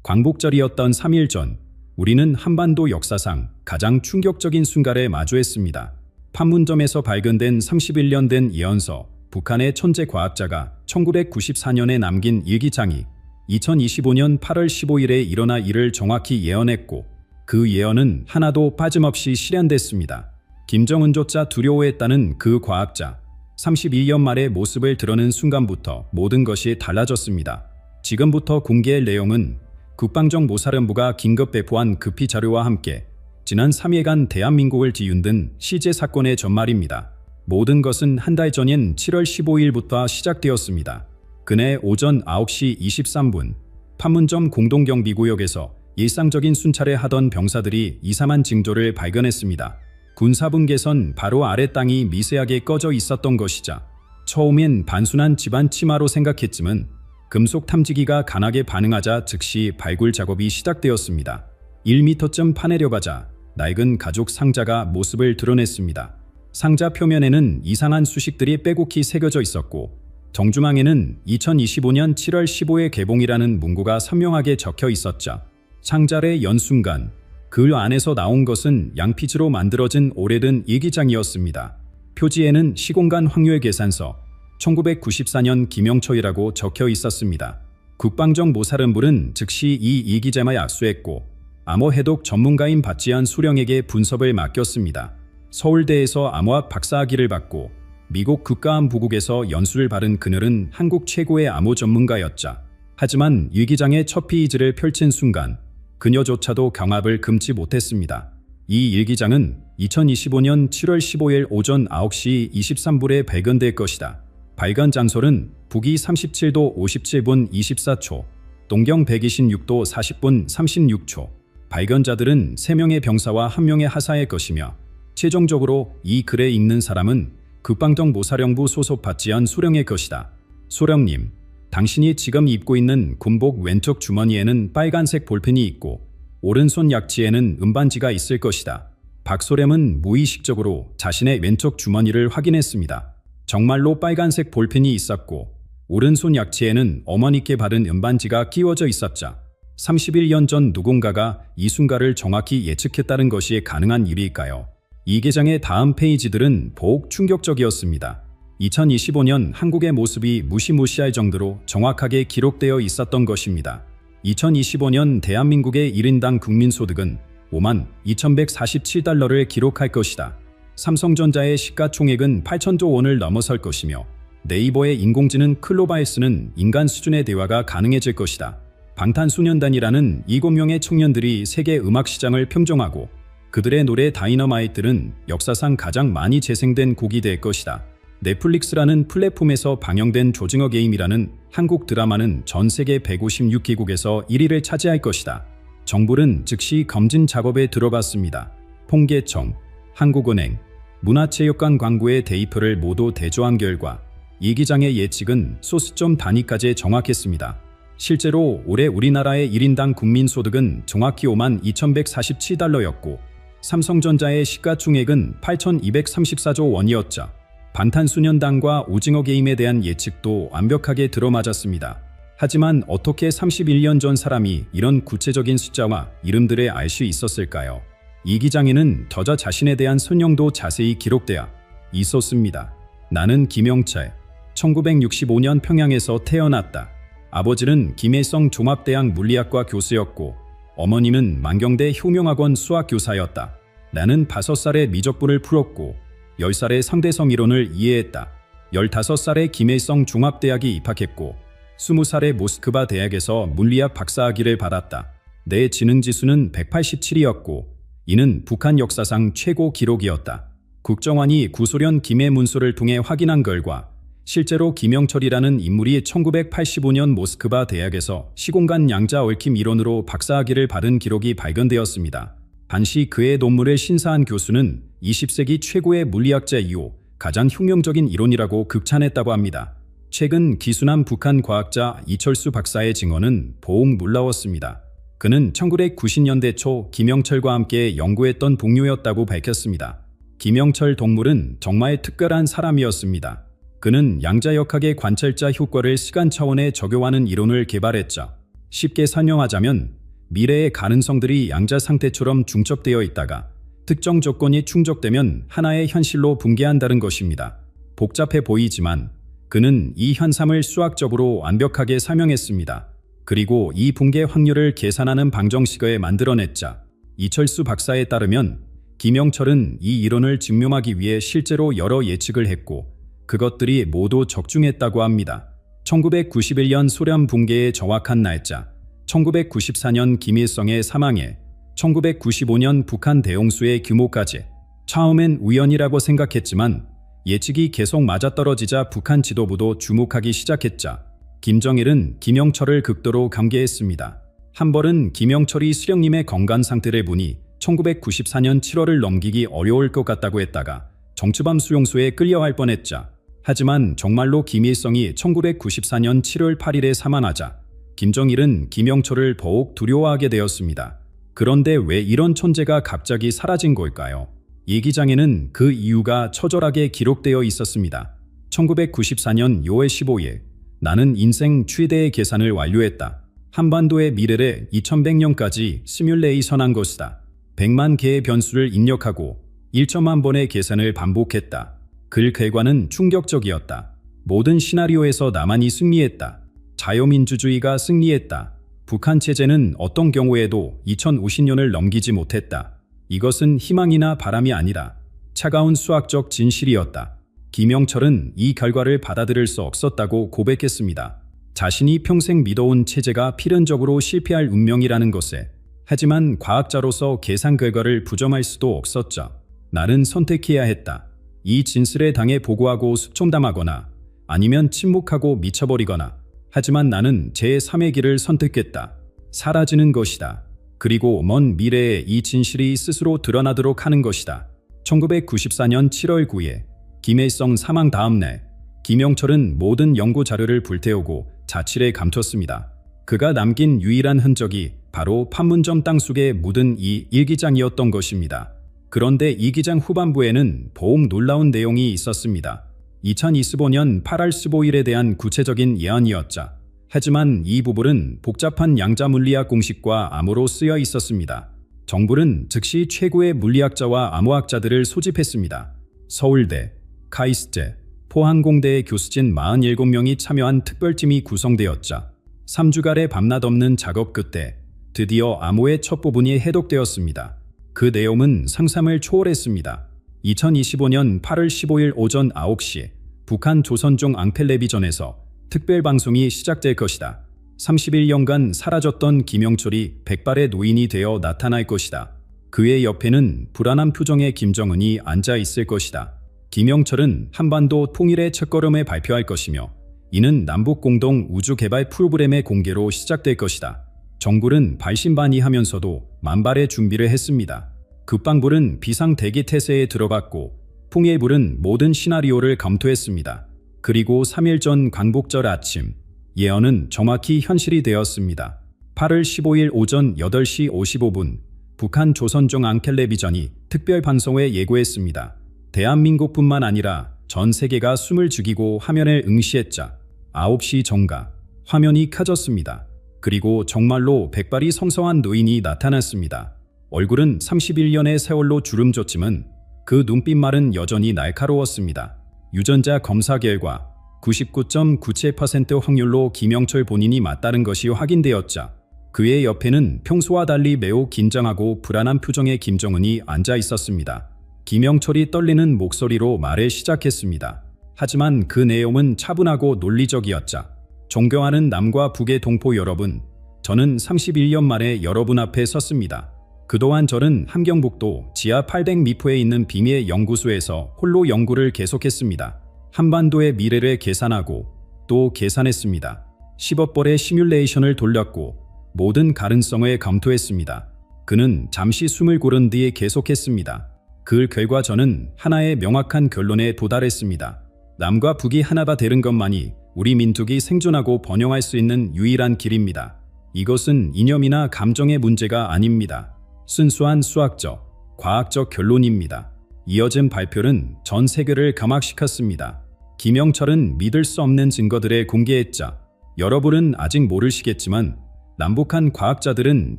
광복절이었던 3일 전, 우리는 한반도 역사상 가장 충격적인 순간에 마주했습니다. 판문점에서 발견된 31년 된 예언서, 북한의 천재 과학자가 1994년에 남긴 일기장이 2025년 8월 15일에 일어날 일을 정확히 예언했고, 그 예언은 하나도 빠짐없이 실현됐습니다. 김정은조차 두려워했다는 그 과학자, 32년 말의 모습을 드러낸 순간부터 모든 것이 달라졌습니다. 지금부터 공개할 내용은 국방정보사령부가 긴급 배포한 급히 자료와 함께 지난 3일간 대한민국을 뒤흔든 시제 사건의 전말입니다. 모든 것은 한 달 전인 7월 15일부터 시작되었습니다. 그날 오전 9시 23분, 판문점 공동경비구역에서 일상적인 순찰을 하던 병사들이 이상한 징조를 발견했습니다. 군사분계선 바로 아래 땅이 미세하게 꺼져 있었던 것이자, 처음엔 단순한 집안 침하로 생각했지만 금속 탐지기가 강하게 반응하자 즉시 발굴 작업이 시작되었습니다. 1m쯤 파내려가자 낡은 가죽 상자가 모습을 드러냈습니다. 상자 표면에는 이상한 수식들이 빼곡히 새겨져 있었고, 정중앙에는 2025년 7월 15일 개봉이라는 문구가 선명하게 적혀 있었죠. 상자를 연 순간 그 안에서 나온 것은 양피지로 만들어진 오래된 일기장이었습니다. 표지에는 시공간 확률 계산서 1994년 김영철이라고 적혀 있었습니다. 국방정보사령부는 즉시 이 일기장을 압수했고, 암호해독 전문가인 박지한 수령에게 분석을 맡겼습니다. 서울대에서 암호학 박사학위를 받고 미국 국가안보국에서 연수를 받은 그녀는 한국 최고의 암호 전문가였자. 하지만 일기장의 첫 페이지를 펼친 순간 그녀조차도 경악을 금치 못했습니다. 이 일기장은 2025년 7월 15일 오전 9시 23분에 발견될 것이다. 발견 장소는 북위 37도 57분 24초, 동경 126도 40분 36초. 발견자들은 3명의 병사와 1명의 하사일 것이며, 최종적으로 이 글을 읽는 사람은 국방정보사령부 소속 박지한 수령의 것이다. 수령님, 당신이 지금 입고 있는 군복 왼쪽 주머니에는 빨간색 볼펜이 있고 오른손 약지에는 음반지가 있을 것이다. 박소рем은 무의식적으로 자신의 왼쪽 주머니를 확인했습니다. 정말로 빨간색 볼펜이 있었고 오른손 약지에는 어머니께 받은 음반지가 끼워져 있었자, 31년 전 누군가가 이 순간을 정확히 예측했다는 것이 가능한 일일까요? 이 계장의 다음 페이지들은 더욱 충격적이었습니다. 2025년 한국의 모습이 무시무시할 정도로 정확하게 기록되어 있었던 것입니다. 2025년 대한민국의 1인당 국민소득은 52,147달러를 기록할 것이다. 삼성전자의 시가총액은 8천조 원을 넘어설 것이며, 네이버의 인공지능 클로바이스는 인간 수준의 대화가 가능해질 것이다. 방탄소년단이라는 7명의 청년들이 세계 음악 시장을 평정하고, 그들의 노래 다이너마이트는 역사상 가장 많이 재생된 곡이 될 것이다. 넷플릭스라는 플랫폼에서 방영된 조징어 게임이라는 한국 드라마는 전 세계 156개국에서 1위를 차지할 것이다. 정부는 즉시 검진 작업에 들어갔습니다. 통계청, 한국은행, 문화체육관 광고의 데이터를 모두 대조한 결과 이 기장의 예측은 소수점 단위까지 정확했습니다. 실제로 올해 우리나라의 1인당 국민소득은 정확히 52,147달러였고 삼성전자의 시가총액은 8,234조 원이었자, 방탄소년단과 오징어 게임에 대한 예측도 완벽하게 들어맞았습니다. 하지만 어떻게 31년 전 사람이 이런 구체적인 숫자와 이름들을 알 수 있었을까요? 이 기장에는 저자 자신에 대한 설명도 자세히 기록되어 있었습니다. 나는 김영철, 1965년 평양에서 태어났다. 아버지는 김일성 종합대학 물리학과 교수였고 어머니는 만경대 효명학원 수학교사였다. 나는 5살에 미적분을 풀었고 10살에 상대성 이론을 이해했다. 15살에 김일성 종합대학에 입학했고 20살에 모스크바 대학에서 물리학 박사학위를 받았다. 내 지능지수는 187이었고 이는 북한 역사상 최고 기록이었다. 국정원이 구소련 김해 문서를 통해 확인한 결과 실제로 김영철이라는 인물이 1985년 모스크바 대학에서 시공간 양자 얽힘 이론으로 박사학위를 받은 기록이 발견되었습니다. 당시 그의 논문을 심사한 교수는 20세기 최고의 물리학자이요 가장 혁명적인 이론이라고 극찬했다고 합니다. 최근 기순한 북한 과학자 이철수 박사의 증언은 더욱 놀라웠습니다. 그는 1990년대 초 김영철과 함께 연구했던 동료였다고 밝혔습니다. 김영철 동물은 정말 특별한 사람이었습니다. 그는 양자역학의 관찰자 효과를 시간 차원에 적용하는 이론을 개발했죠. 쉽게 설명하자면 미래의 가능성들이 양자 상태처럼 중첩되어 있다가 특정 조건이 충족되면 하나의 현실로 붕괴한다는 것입니다. 복잡해 보이지만 그는 이 현상을 수학적으로 완벽하게 설명했습니다. 그리고 이 붕괴 확률을 계산하는 방정식을 만들어냈자 이철수 박사에 따르면 김영철은 이 이론을 증명하기 위해 실제로 여러 예측을 했고 그것들이 모두 적중했다고 합니다. 1991년 소련 붕괴의 정확한 날짜, 1994년 김일성의 사망에, 1995년 북한 대홍수의 규모까지. 처음엔 우연이라고 생각했지만 예측이 계속 맞아떨어지자 북한 지도부도 주목하기 시작했자 김정일은 김영철을 극도로 경계했습니다. 한 벌은 김영철이 수령님의 건강 상태를 보니 1994년 7월을 넘기기 어려울 것 같다고 했다가 정치범 수용소에 끌려갈 뻔했자 하지만 정말로 김일성이 1994년 7월 8일에 사망하자 김정일은 김영철을 더욱 두려워하게 되었습니다. 그런데 왜 이런 천재가 갑자기 사라진 걸까요? 이 기장에는 그 이유가 처절하게 기록되어 있었습니다. 1994년 6월 15일 나는 인생 최대의 계산을 완료했다. 한반도의 미래를 2100년까지 시뮬레이션한 것이다. 100만 개의 변수를 입력하고 1천만 번의 계산을 반복했다. 그 결과는 충격적이었다. 모든 시나리오에서 나만이 승리했다. 자유민주주의가 승리했다. 북한 체제는 어떤 경우에도 2050년을 넘기지 못했다. 이것은 희망이나 바람이 아니라 차가운 수학적 진실이었다. 김영철은 이 결과를 받아들일 수 없었다고 고백했습니다. 자신이 평생 믿어온 체제가 필연적으로 실패할 운명이라는 것에 하지만 과학자로서 계산 결과를 부정할 수도 없었죠. 나는 선택해야 했다. 이 진실에 당해 보고하고 숙청당하거나 아니면 침묵하고 미쳐버리거나 하지만 나는 제3의 길을 선택했다. 사라지는 것이다. 그리고 먼 미래에 이 진실이 스스로 드러나도록 하는 것이다. 1994년 7월 9일 김일성 사망 다음 날 김영철은 모든 연구 자료를 불태우고 자취를 감췄습니다. 그가 남긴 유일한 흔적이 바로 판문점 땅속에 묻은 이 일기장이었던 것입니다. 그런데 이 기장 후반부에는 더욱 놀라운 내용이 있었습니다. 2025년 8월 15일에 대한 구체적인 예언이었자. 하지만 이 부분은 복잡한 양자 물리학 공식과 암호로 쓰여 있었습니다. 정부는 즉시 최고의 물리학자와 암호학자들을 소집했습니다. 서울대, 카이스트, 포항공대의 교수진 47명이 참여한 특별팀이 구성되었자 3주간의 밤낮 없는 작업 끝에 드디어 암호의 첫 부분이 해독되었습니다. 그 내용은 상상을 초월했습니다. 2025년 8월 15일 오전 9시 북한 조선중 앙텔레비전에서 특별방송이 시작될 것이다. 31년간 사라졌던 김영철이 백발의 노인이 되어 나타날 것이다. 그의 옆에는 불안한 표정의 김정은이 앉아 있을 것이다. 김영철은 한반도 통일의 첫걸음을 발표할 것이며 이는 남북공동 우주개발 프로그램의 공개로 시작될 것이다. 정부는 발신반의하면서도 만발의 준비를 했습니다. 국방부는 비상대기태세에 들어갔고 통일부는 모든 시나리오를 검토했습니다. 그리고 3일 전 광복절 아침 예언은 정확히 현실이 되었습니다. 8월 15일 오전 8시 55분 북한 조선중앙텔레비전이 특별방송에 예고했습니다. 대한민국뿐만 아니라 전 세계가 숨을 죽이고 화면을 응시했자 9시 정가 화면이 켜졌습니다. 그리고 정말로 백발이 성성한 노인이 나타났습니다. 얼굴은 31년의 세월로 주름졌지만 그 눈빛말은 여전히 날카로웠습니다. 유전자 검사 결과 99.97% 확률로 김영철 본인이 맞다는 것이 확인되었자 그의 옆에는 평소와 달리 매우 긴장하고 불안한 표정의 김정은이 앉아 있었습니다. 김영철이 떨리는 목소리로 말을 시작했습니다. 하지만 그 내용은 차분하고 논리적이었자 존경하는 남과 북의 동포 여러분, 저는 31년 만에 여러분 앞에 섰습니다. 그동안 저는 함경북도 지하 800미터에 있는 비밀 연구소에서 홀로 연구를 계속했습니다. 한반도의 미래를 계산하고 또 계산했습니다. 10억 벌의 시뮬레이션을 돌렸고 모든 가능성을 검토했습니다. 그는 잠시 숨을 고른 뒤에 계속했습니다. 그 결과 저는 하나의 명확한 결론에 도달했습니다. 남과 북이 하나가 되는 것만이 우리 민족이 생존하고 번영할 수 있는 유일한 길입니다. 이것은 이념이나 감정의 문제가 아닙니다. 순수한 수학적, 과학적 결론입니다. 이어진 발표는 전 세계를 감학시켰습니다. 김영철은 믿을 수 없는 증거들을 공개했자 여러분은 아직 모르시겠지만 남북한 과학자들은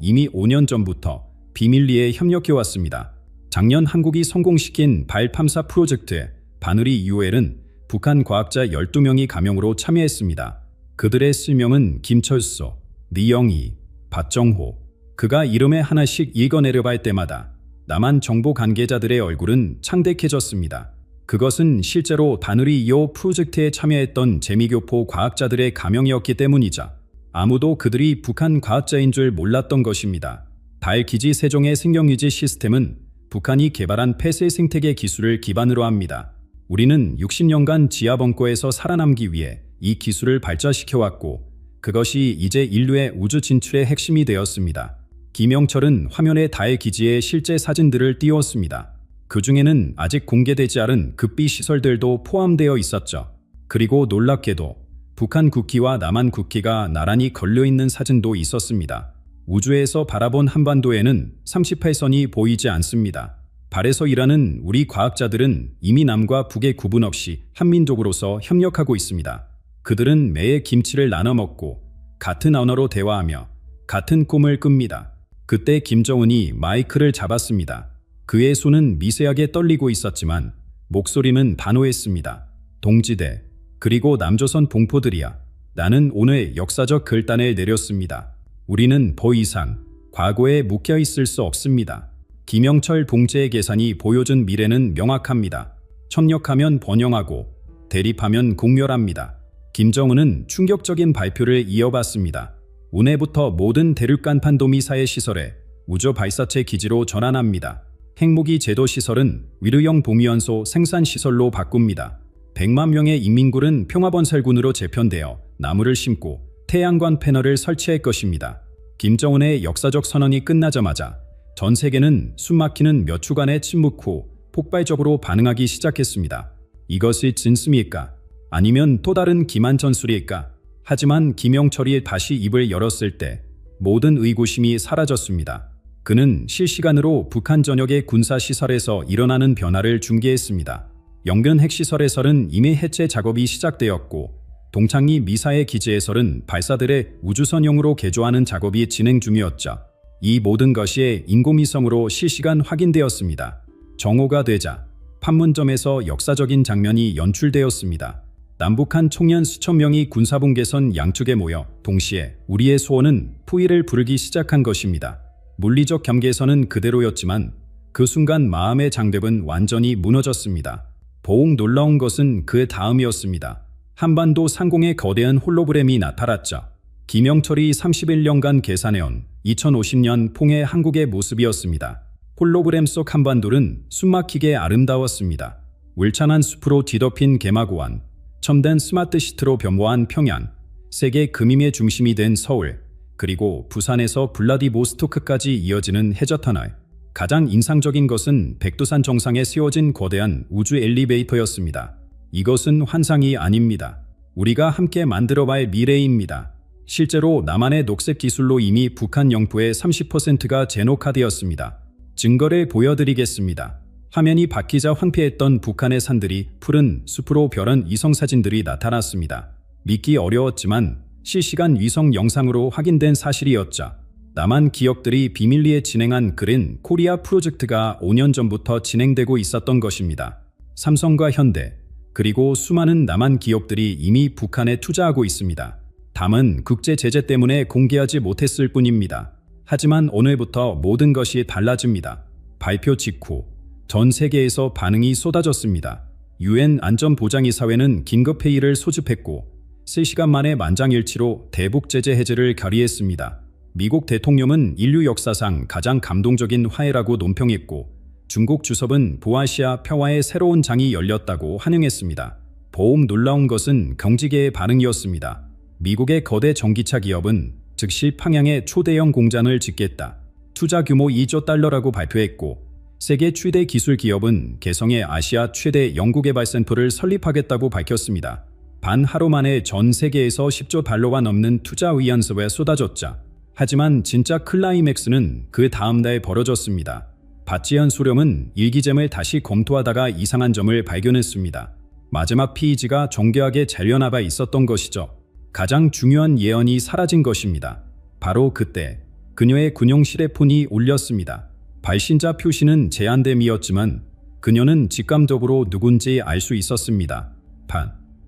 이미 5년 전부터 비밀리에 협력해왔습니다. 작년 한국이 성공시킨 달 탐사 프로젝트에 바누리 UL은 북한 과학자 12명이 가명으로 참여했습니다. 그들의 실명은 김철수, 리영희, 박정호. 그가 이름에 하나씩 읽어내려갈 때마다 남한 정보 관계자들의 얼굴은 창백해졌습니다. 그것은 실제로 바누리 UL 프로젝트에 참여했던 재미교포 과학자들의 가명이었기 때문이죠. 아무도 그들이 북한 과학자인 줄 몰랐던 것입니다. 달 기지 세종의 생명유지 시스템은 북한이 개발한 폐쇄 생태계 기술을 기반으로 합니다. 우리는 60년간 지하 벙커에서 살아남기 위해 이 기술을 발전시켜왔고 그것이 이제 인류의 우주 진출의 핵심이 되었습니다. 김영철은 화면에 달 기지의 실제 사진들을 띄웠습니다. 그 중에는 아직 공개되지 않은 급비 시설들도 포함되어 있었죠. 그리고 놀랍게도 북한 국기와 남한 국기가 나란히 걸려있는 사진도 있었습니다. 우주에서 바라본 한반도에는 38선이 보이지 않습니다. 발에서 일하는 우리 과학자들은 이미 남과 북의 구분 없이 한민족으로서 협력하고 있습니다. 그들은 매일 김치를 나눠 먹고 같은 언어로 대화하며 같은 꿈을 꿉니다. 그때 김정은이 마이크를 잡았습니다. 그의 손은 미세하게 떨리고 있었지만 목소리는 단호했습니다. 동지대, 그리고 남조선 동포들이야. 나는 오늘 역사적 결단을 내렸습니다. 우리는 더 이상 과거에 묵혀 있을 수 없습니다. 김영철 동지의 계산이 보여준 미래는 명확합니다. 협력하면 번영하고 대립하면 공멸합니다. 김정은은 충격적인 발표를 이어봤습니다. 오늘부터 모든 대륙간 탄도미사일 시설에 우주 발사체 기지로 전환합니다. 핵무기 제도 시설은 위르형 봉위원소 생산 시설로 바꿉니다. 100만 명의 인민군은 평화번설군으로 재편되어 나무를 심고 태양광 패널을 설치할 것입니다. 김정은의 역사적 선언이 끝나자마자 전 세계는 숨막히는 몇 주간의 침묵 후 폭발적으로 반응하기 시작했습니다. 이것이 진심일까? 아니면 또 다른 기만 전술일까? 하지만 김영철이 다시 입을 열었을 때 모든 의구심이 사라졌습니다. 그는 실시간으로 북한 전역의 군사시설에서 일어나는 변화를 중계했습니다. 영변 핵시설에서는 이미 해체 작업이 시작되었고 동창리 미사일 기지에서는 발사들의 우주선용으로 개조하는 작업이 진행 중이었죠. 이 모든 것이 인공위성으로 실시간 확인되었습니다. 정오가 되자 판문점에서 역사적인 장면이 연출되었습니다. 남북한 청년 수천 명이 군사분계선 양쪽에 모여 동시에 우리의 소원은 포위를 부르기 시작한 것입니다. 물리적 경계선은 그대로였지만 그 순간 마음의 장벽은 완전히 무너졌습니다. 더욱 놀라운 것은 그 다음이었습니다. 한반도 상공에 거대한 홀로그램이 나타났죠. 김영철이 31년간 계산해온 2050년 풍의 한국의 모습이었습니다. 홀로그램 속 한반도는 숨막히게 아름다웠습니다. 울창한 숲으로 뒤덮인 개마고원, 첨단 스마트시티로 변모한 평양, 세계 금임의 중심이 된 서울, 그리고 부산에서 블라디보스토크까지 이어지는 해저터널. 가장 인상적인 것은 백두산 정상에 세워진 거대한 우주 엘리베이터였습니다. 이것은 환상이 아닙니다. 우리가 함께 만들어갈 미래입니다. 실제로 남한의 녹색 기술로 이미 북한 영토의 30%가 제노카되었습니다. 증거를 보여드리겠습니다. 화면이 바뀌자 황폐했던 북한의 산들이 푸른 숲으로 변한 위성사진들이 나타났습니다. 믿기 어려웠지만 실시간 위성 영상으로 확인된 사실이었죠. 남한 기업들이 비밀리에 진행한 그린 코리아 프로젝트가 5년 전부터 진행되고 있었던 것입니다. 삼성과 현대, 그리고 수많은 남한 기업들이 이미 북한에 투자하고 있습니다. 다만 국제 제재 때문에 공개하지 못했을 뿐입니다. 하지만 오늘부터 모든 것이 달라집니다. 발표 직후 전 세계에서 반응이 쏟아졌습니다. UN 안전보장이사회는 긴급회의를 소집했고 실시간 만에 만장일치로 대북 제재 해제를 결의했습니다. 미국 대통령은 인류 역사상 가장 감동적인 화해라고 논평했고 중국 주석은 부아시아 평화의 새로운 장이 열렸다고 환영했습니다. 더욱 놀라운 것은 경제계의 반응이었습니다. 미국의 거대 전기차 기업은 즉시 평양에 초대형 공장을 짓겠다. 투자 규모 2조 달러라고 발표했고 세계 최대 기술 기업은 개성의 아시아 최대 연구개발센터를 설립하겠다고 밝혔습니다. 단 하루 만에 전 세계에서 10조 달러가 넘는 투자 의향서가 쏟아졌자. 하지만 진짜 클라이맥스는 그 다음 달 벌어졌습니다. 박지현 수령은 일기잼을 다시 검토하다가 이상한 점을 발견했습니다. 마지막 페이지가 정교하게 잘려나가 있었던 것이죠. 가장 중요한 예언이 사라진 것입니다. 바로 그때 그녀의 군용실에 폰이 울렸습니다. 발신자 표시는 제한됨이었지만 그녀는 직감적으로 누군지 알 수 있었습니다.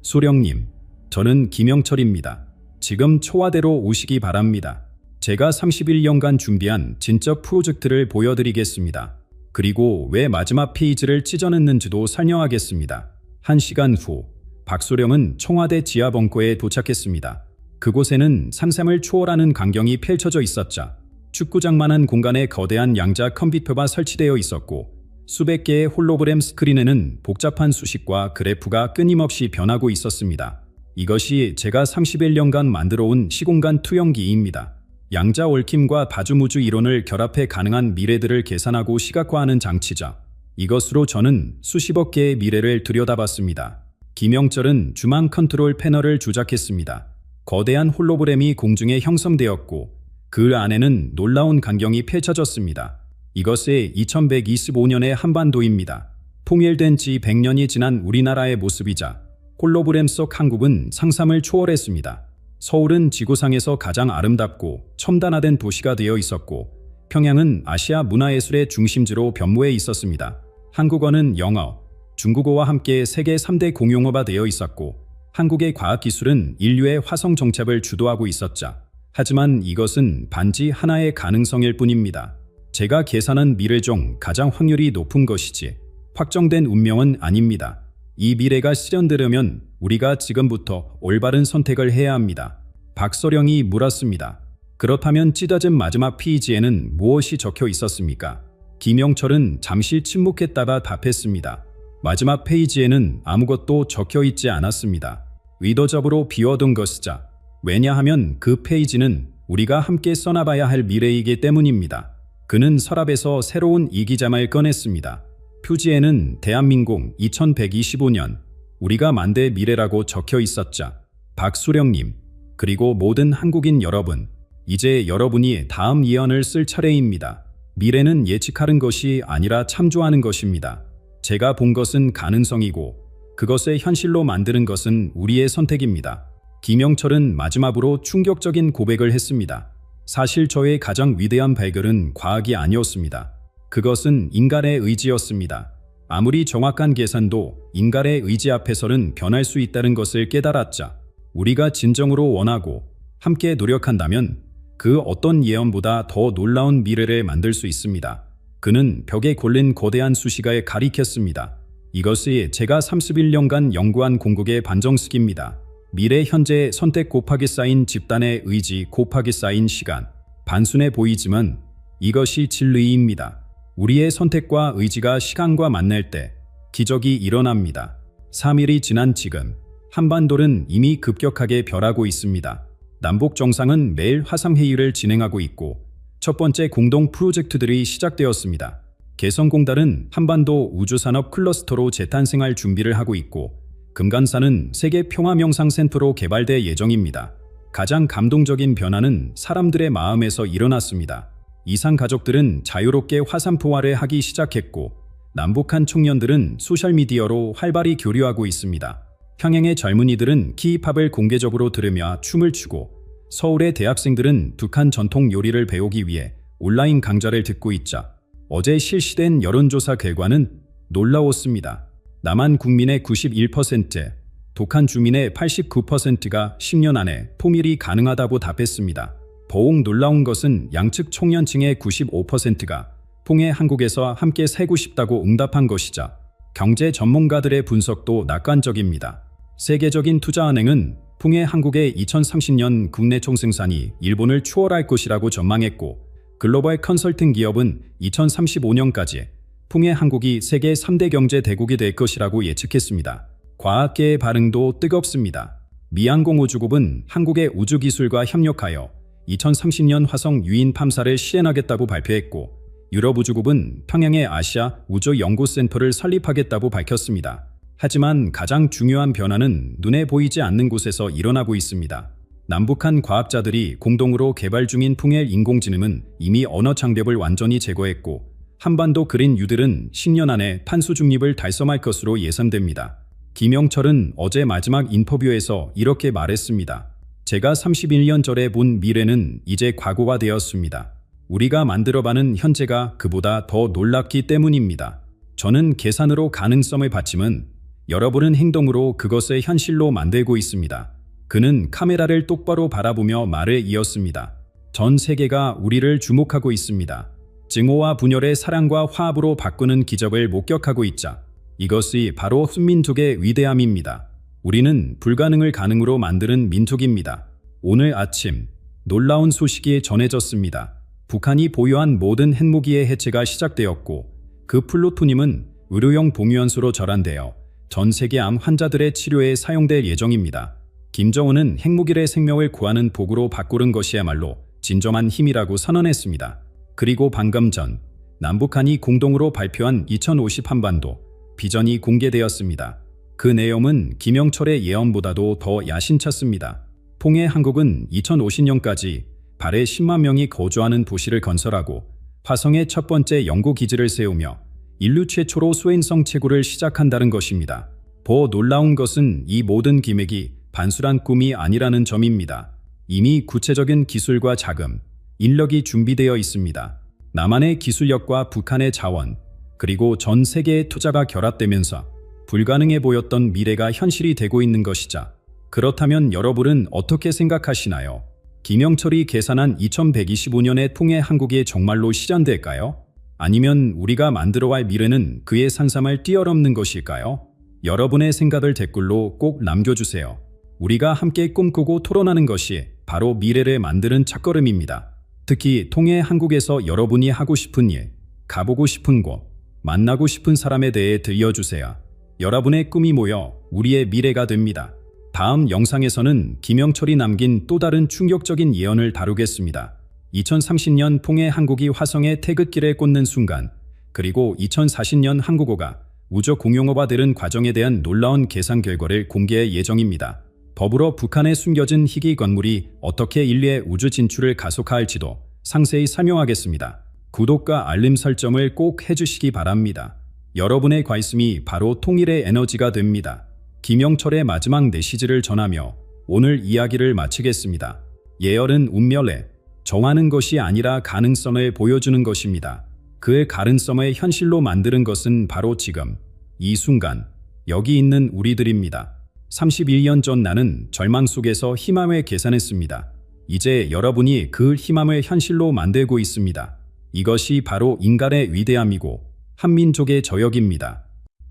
소령님, 저는 김영철입니다. 지금 초화대로 오시기 바랍니다. 제가 31년간 준비한 진짜 프로젝트를 보여드리겠습니다. 그리고 왜 마지막 페이지를 찢어냈는지도 설명하겠습니다. 1시간 후 박소령은 청와대 지하 벙커에 도착했습니다. 그곳에는 상상을 초월하는 광경이 펼쳐져 있었자 축구장만한 공간에 거대한 양자 컴퓨터가 설치되어 있었고 수백 개의 홀로그램 스크린에는 복잡한 수식과 그래프가 끊임없이 변하고 있었습니다. 이것이 제가 31년간 만들어온 시공간 투영기입니다. 양자 얽힘과 다중우주 이론을 결합해 가능한 미래들을 계산하고 시각화하는 장치죠. 이것으로 저는 수십억 개의 미래를 들여다봤습니다. 김영철은 주망 컨트롤 패널을 조작했습니다. 거대한 홀로그램이 공중에 형성되었고 그 안에는 놀라운 광경이 펼쳐졌습니다. 이것이 2125년의 한반도입니다. 통일된 지 100년이 지난 우리나라의 모습이자 홀로그램 속 한국은 상상을 초월했습니다. 서울은 지구상에서 가장 아름답고 첨단화된 도시가 되어 있었고 평양은 아시아 문화예술의 중심지로 변모해 있었습니다. 한국어는 영어, 중국어와 함께 세계 3대 공용어가 되어 있었고 한국의 과학기술은 인류의 화성 정착을 주도하고 있었죠. 하지만 이것은 단지 하나의 가능성일 뿐입니다. 제가 계산한 미래 중 가장 확률이 높은 것이지 확정된 운명은 아닙니다. 이 미래가 실현되려면 우리가 지금부터 올바른 선택을 해야 합니다. 박소령이 물었습니다. 그렇다면 찢어진 마지막 페이지에는 무엇이 적혀 있었습니까? 김영철은 잠시 침묵했다가 답했습니다. 마지막 페이지에는 아무것도 적혀 있지 않았습니다. 의도적으로 비워둔 것이죠. 왜냐하면 그 페이지는 우리가 함께 써나가야 할 미래이기 때문입니다. 그는 서랍에서 새로운 이기자말을 꺼냈습니다. 표지에는 대한민국 2125년 우리가 만들 미래라고 적혀 있었죠. 박소령님, 그리고 모든 한국인 여러분, 이제 여러분이 다음 예언을 쓸 차례입니다. 미래는 예측하는 것이 아니라 참조하는 것입니다. 제가 본 것은 가능성이고 그것을 현실로 만드는 것은 우리의 선택입니다. 김영철은 마지막으로 충격적인 고백을 했습니다. 사실 저의 가장 위대한 발견은 과학이 아니었습니다. 그것은 인간의 의지였습니다. 아무리 정확한 계산도 인간의 의지 앞에서는 변할 수 있다는 것을 깨달았자 우리가 진정으로 원하고 함께 노력한다면 그 어떤 예언보다 더 놀라운 미래를 만들 수 있습니다. 그는 벽에 걸린 거대한 수식어에 가리켰습니다. 이것이 제가 31년간 연구한 궁극의 반정식입니다. 미래 현재의 선택 곱하기 쌓인 집단의 의지 곱하기 쌓인 시간. 단순해 보이지만 이것이 진리입니다. 우리의 선택과 의지가 시간과 만날 때 기적이 일어납니다. 3일이 지난 지금 한반도는 이미 급격하게 변하고 있습니다. 남북 정상은 매일 화상회의를 진행하고 있고 첫 번째 공동 프로젝트들이 시작되었습니다. 개성공단은 한반도 우주산업 클러스터로 재탄생할 준비를 하고 있고 금강산은 세계 평화명상센터로 개발될 예정입니다. 가장 감동적인 변화는 사람들의 마음에서 일어났습니다. 이산 가족들은 자유롭게 화산포화를 하기 시작했고 남북한 청년들은 소셜미디어로 활발히 교류하고 있습니다. 평양의 젊은이들은 K-팝을 공개적으로 들으며 춤을 추고 서울의 대학생들은 북한 전통 요리를 배우기 위해 온라인 강좌를 듣고 있죠. 어제 실시된 여론조사 결과는 놀라웠습니다. 남한 국민의 91%, 북한 주민의 89%가 10년 안에 통일이 가능하다고 답했습니다. 더욱 놀라운 것은 양측 청년층의 95%가 통해 한국에서 함께 살고 싶다고 응답한 것이죠. 경제 전문가들의 분석도 낙관적입니다. 세계적인 투자은행은 통해 한국의 2030년 국내 총생산이 일본을 추월할 것이라고 전망했고 글로벌 컨설팅 기업은 2035년까지 통해 한국이 세계 3대 경제 대국이 될 것이라고 예측했습니다. 과학계의 반응도 뜨겁습니다. 미항공우주국은 한국의 우주기술과 협력하여 2030년 화성 유인 탐사를 시행하겠다고 발표했고 유럽우주국은 평양에 아시아 우주연구센터를 설립하겠다고 밝혔습니다. 하지만 가장 중요한 변화는 눈에 보이지 않는 곳에서 일어나고 있습니다. 남북한 과학자들이 공동으로 개발 중인 풍엘 인공지능은 이미 언어 장벽을 완전히 제거했고 한반도 그린 뉴딜은 10년 안에 탄소 중립을 달성할 것으로 예상됩니다. 김영철은 어제 마지막 인터뷰에서 이렇게 말했습니다. 제가 31년 전에 본 미래는 이제 과거가 되었습니다. 우리가 만들어가는 현재가 그보다 더 놀랍기 때문입니다. 저는 계산으로 가능성을 봤지만 여러분은 행동으로 그것을 현실로 만들고 있습니다. 그는 카메라를 똑바로 바라보며 말을 이었습니다. 전 세계가 우리를 주목하고 있습니다. 증오와 분열의 사랑과 화합으로 바꾸는 기적을 목격하고 있자. 이것이 바로 훈민족의 위대함입니다. 우리는 불가능을 가능으로 만드는 민족입니다. 오늘 아침 놀라운 소식이 전해졌습니다. 북한이 보유한 모든 핵무기의 해체가 시작되었고 그 플루토늄은 의료용 봉유연소로 절안되어 전 세계 암 환자들의 치료에 사용될 예정입니다. 김정은은 핵무기의 생명을 구하는 도구로 바꾸는 것이야말로 진정한 힘이라고 선언했습니다. 그리고 방금 전 남북한이 공동으로 발표한 2050 한반도 비전이 공개되었습니다. 그 내용은 김영철의 예언보다도 더 야심찼습니다. 통해 한국은 2050년까지 발에 10만 명이 거주하는 도시를 건설하고 화성의 첫 번째 연구기지를 세우며 인류 최초로 소행성 채굴을 시작한다는 것입니다. 더 놀라운 것은 이 모든 기획이 단순한 꿈이 아니라는 점입니다. 이미 구체적인 기술과 자금, 인력이 준비되어 있습니다. 남한의 기술력과 북한의 자원, 그리고 전 세계의 투자가 결합되면서 불가능해 보였던 미래가 현실이 되고 있는 것이자. 그렇다면 여러분은 어떻게 생각하시나요? 김영철이 계산한 2125년의 통해 한국이 정말로 실현될까요? 아니면 우리가 만들어갈 미래는 그의 상상을 뛰어넘는 것일까요? 여러분의 생각을 댓글로 꼭 남겨주세요. 우리가 함께 꿈꾸고 토론하는 것이 바로 미래를 만드는 첫걸음입니다. 특히 통해 한국에서 여러분이 하고 싶은 일, 가보고 싶은 곳, 만나고 싶은 사람에 대해 들려주세요. 여러분의 꿈이 모여 우리의 미래가 됩니다. 다음 영상에서는 김영철이 남긴 또 다른 충격적인 예언을 다루겠습니다. 2030년 통해 한국이 화성의 태극기를 꽂는 순간, 그리고 2040년 한국어가 우주 공용어가 되는 과정에 대한 놀라운 계산 결과를 공개할 예정입니다. 더불어 북한에 숨겨진 희귀 건물이 어떻게 인류의 우주 진출을 가속화할지도 상세히 설명하겠습니다. 구독과 알림 설정을 꼭 해주시기 바랍니다. 여러분의 관심이 바로 통일의 에너지가 됩니다. 김영철의 마지막 메시지를 전하며 오늘 이야기를 마치겠습니다. 예언은 운명을 정하는 것이 아니라 가능성을 보여주는 것입니다. 그 가능성을 현실로 만드는 것은 바로 지금, 이 순간, 여기 있는 우리들입니다. 31년 전 나는 절망 속에서 희망을 계산했습니다. 이제 여러분이 그 희망을 현실로 만들고 있습니다. 이것이 바로 인간의 위대함이고 한민족의 저역입니다.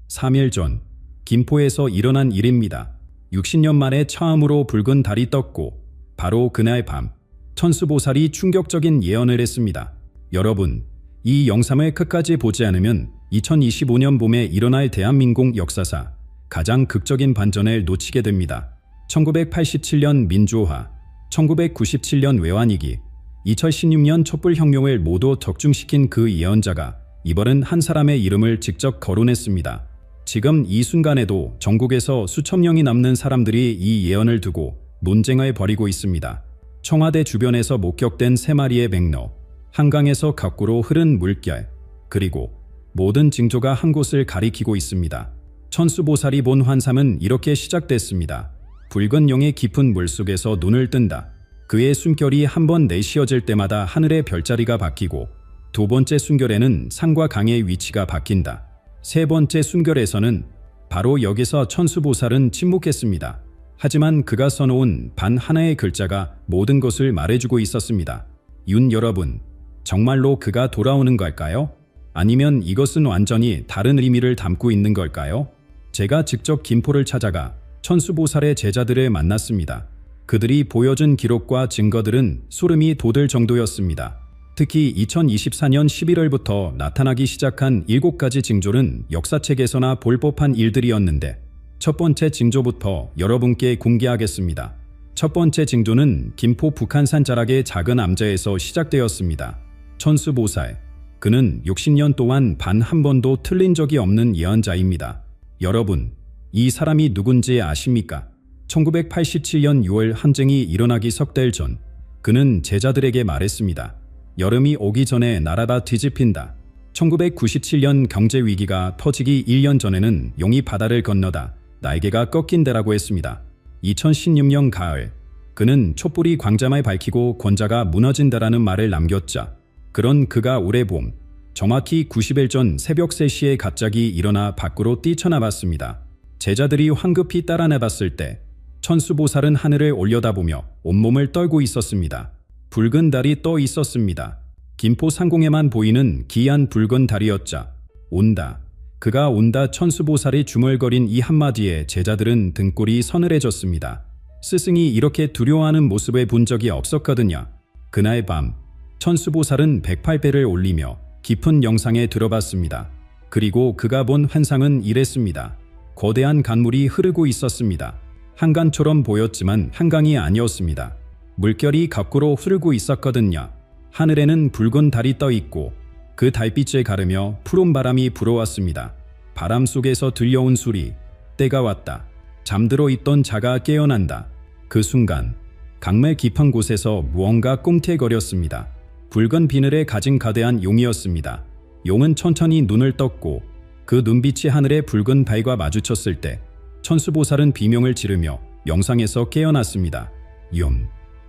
3일 전 김포에서 일어난 일입니다. 60년 만에 처음으로 붉은 달이 떴고 바로 그날 밤 천수보살이 충격적인 예언을 했습니다. 여러분, 이 영상을 끝까지 보지 않으면 2025년 봄에 일어날 대한민국 역사상 가장 극적인 반전을 놓치게 됩니다. 1987년 민주화, 1997년 외환위기, 2016년 촛불혁명을 모두 적중시킨 그 예언자가 이번엔 한 사람의 이름을 직접 거론했습니다. 지금 이 순간에도 전국에서 수천 명이 남는 사람들이 이 예언을 두고 논쟁을 벌이고 있습니다. 청와대 주변에서 목격된 3마리의 백로, 한강에서 거꾸로 흐른 물결, 그리고 모든 징조가 한 곳을 가리키고 있습니다. 천수보살이 본 환상은 이렇게 시작됐습니다. 붉은 용의 깊은 물속에서 눈을 뜬다. 그의 숨결이 한 번 내쉬어질 때마다 하늘의 별자리가 바뀌고 두 번째 숨결에는 산과 강의 위치가 바뀐다. 세 번째 숨결에서는 바로 여기서 천수보살은 침묵했습니다. 하지만 그가 써놓은 반 하나의 글자가 모든 것을 말해주고 있었습니다. 윤 여러분, 정말로 그가 돌아오는 걸까요? 아니면 이것은 완전히 다른 의미를 담고 있는 걸까요? 제가 직접 김포를 찾아가 천수보살의 제자들을 만났습니다. 그들이 보여준 기록과 증거들은 소름이 돋을 정도였습니다. 특히 2024년 11월부터 나타나기 시작한 7가지 징조는 역사책에서나 볼 법한 일들이었는데 첫 번째 징조부터 여러분께 공개하겠습니다. 첫 번째 징조는 김포 북한산 자락의 작은 암자에서 시작되었습니다. 천수보살, 그는 60년 동안 단 한 번도 틀린 적이 없는 예언자입니다. 여러분, 이 사람이 누군지 아십니까? 1987년 6월 항쟁이 일어나기 석 달 전 그는 제자들에게 말했습니다. 여름이 오기 전에 나라가 뒤집힌다. 1997년 경제위기가 터지기 1년 전에는 용이 바다를 건너다 날개가 꺾인 데라고 했습니다. 2016년 가을 그는 촛불이 광자말 밝히고 권자가 무너진다라는 말을 남겼자 그런 그가 올해 봄 정확히 90일 전 새벽 3시에 갑자기 일어나 밖으로 뛰쳐나봤습니다. 제자들이 황급히 따라나봤을 때 천수보살은 하늘을 올려다보며 온몸을 떨고 있었습니다. 붉은 달이 떠 있었습니다. 김포 상공에만 보이는 기이한 붉은 달이었자 온다. 그가 온다. 천수보살이 중얼거린 이 한마디에 제자들은 등골이 서늘해졌습니다. 스승이 이렇게 두려워하는 모습을 본 적이 없었거든요. 그날 밤 천수보살은 108배를 올리며 깊은 영상에 들어봤습니다. 그리고 그가 본 환상은 이랬습니다. 거대한 강물이 흐르고 있었습니다. 한강처럼 보였지만 한강이 아니었습니다. 물결이 거꾸로 흐르고 있었거든요. 하늘에는 붉은 달이 떠 있고 그 달빛을 가르며 푸른 바람이 불어왔습니다. 바람 속에서 들려온 소리, 때가 왔다. 잠들어 있던 자가 깨어난다. 그 순간 강물 깊은 곳에서 무언가 꿈틀거렸습니다. 붉은 비늘에 가진 거대한 용이었습니다. 용은 천천히 눈을 떴고 그 눈빛이 하늘의 붉은 달과 마주쳤을 때 천수보살은 비명을 지르며 영상에서 깨어났습니다.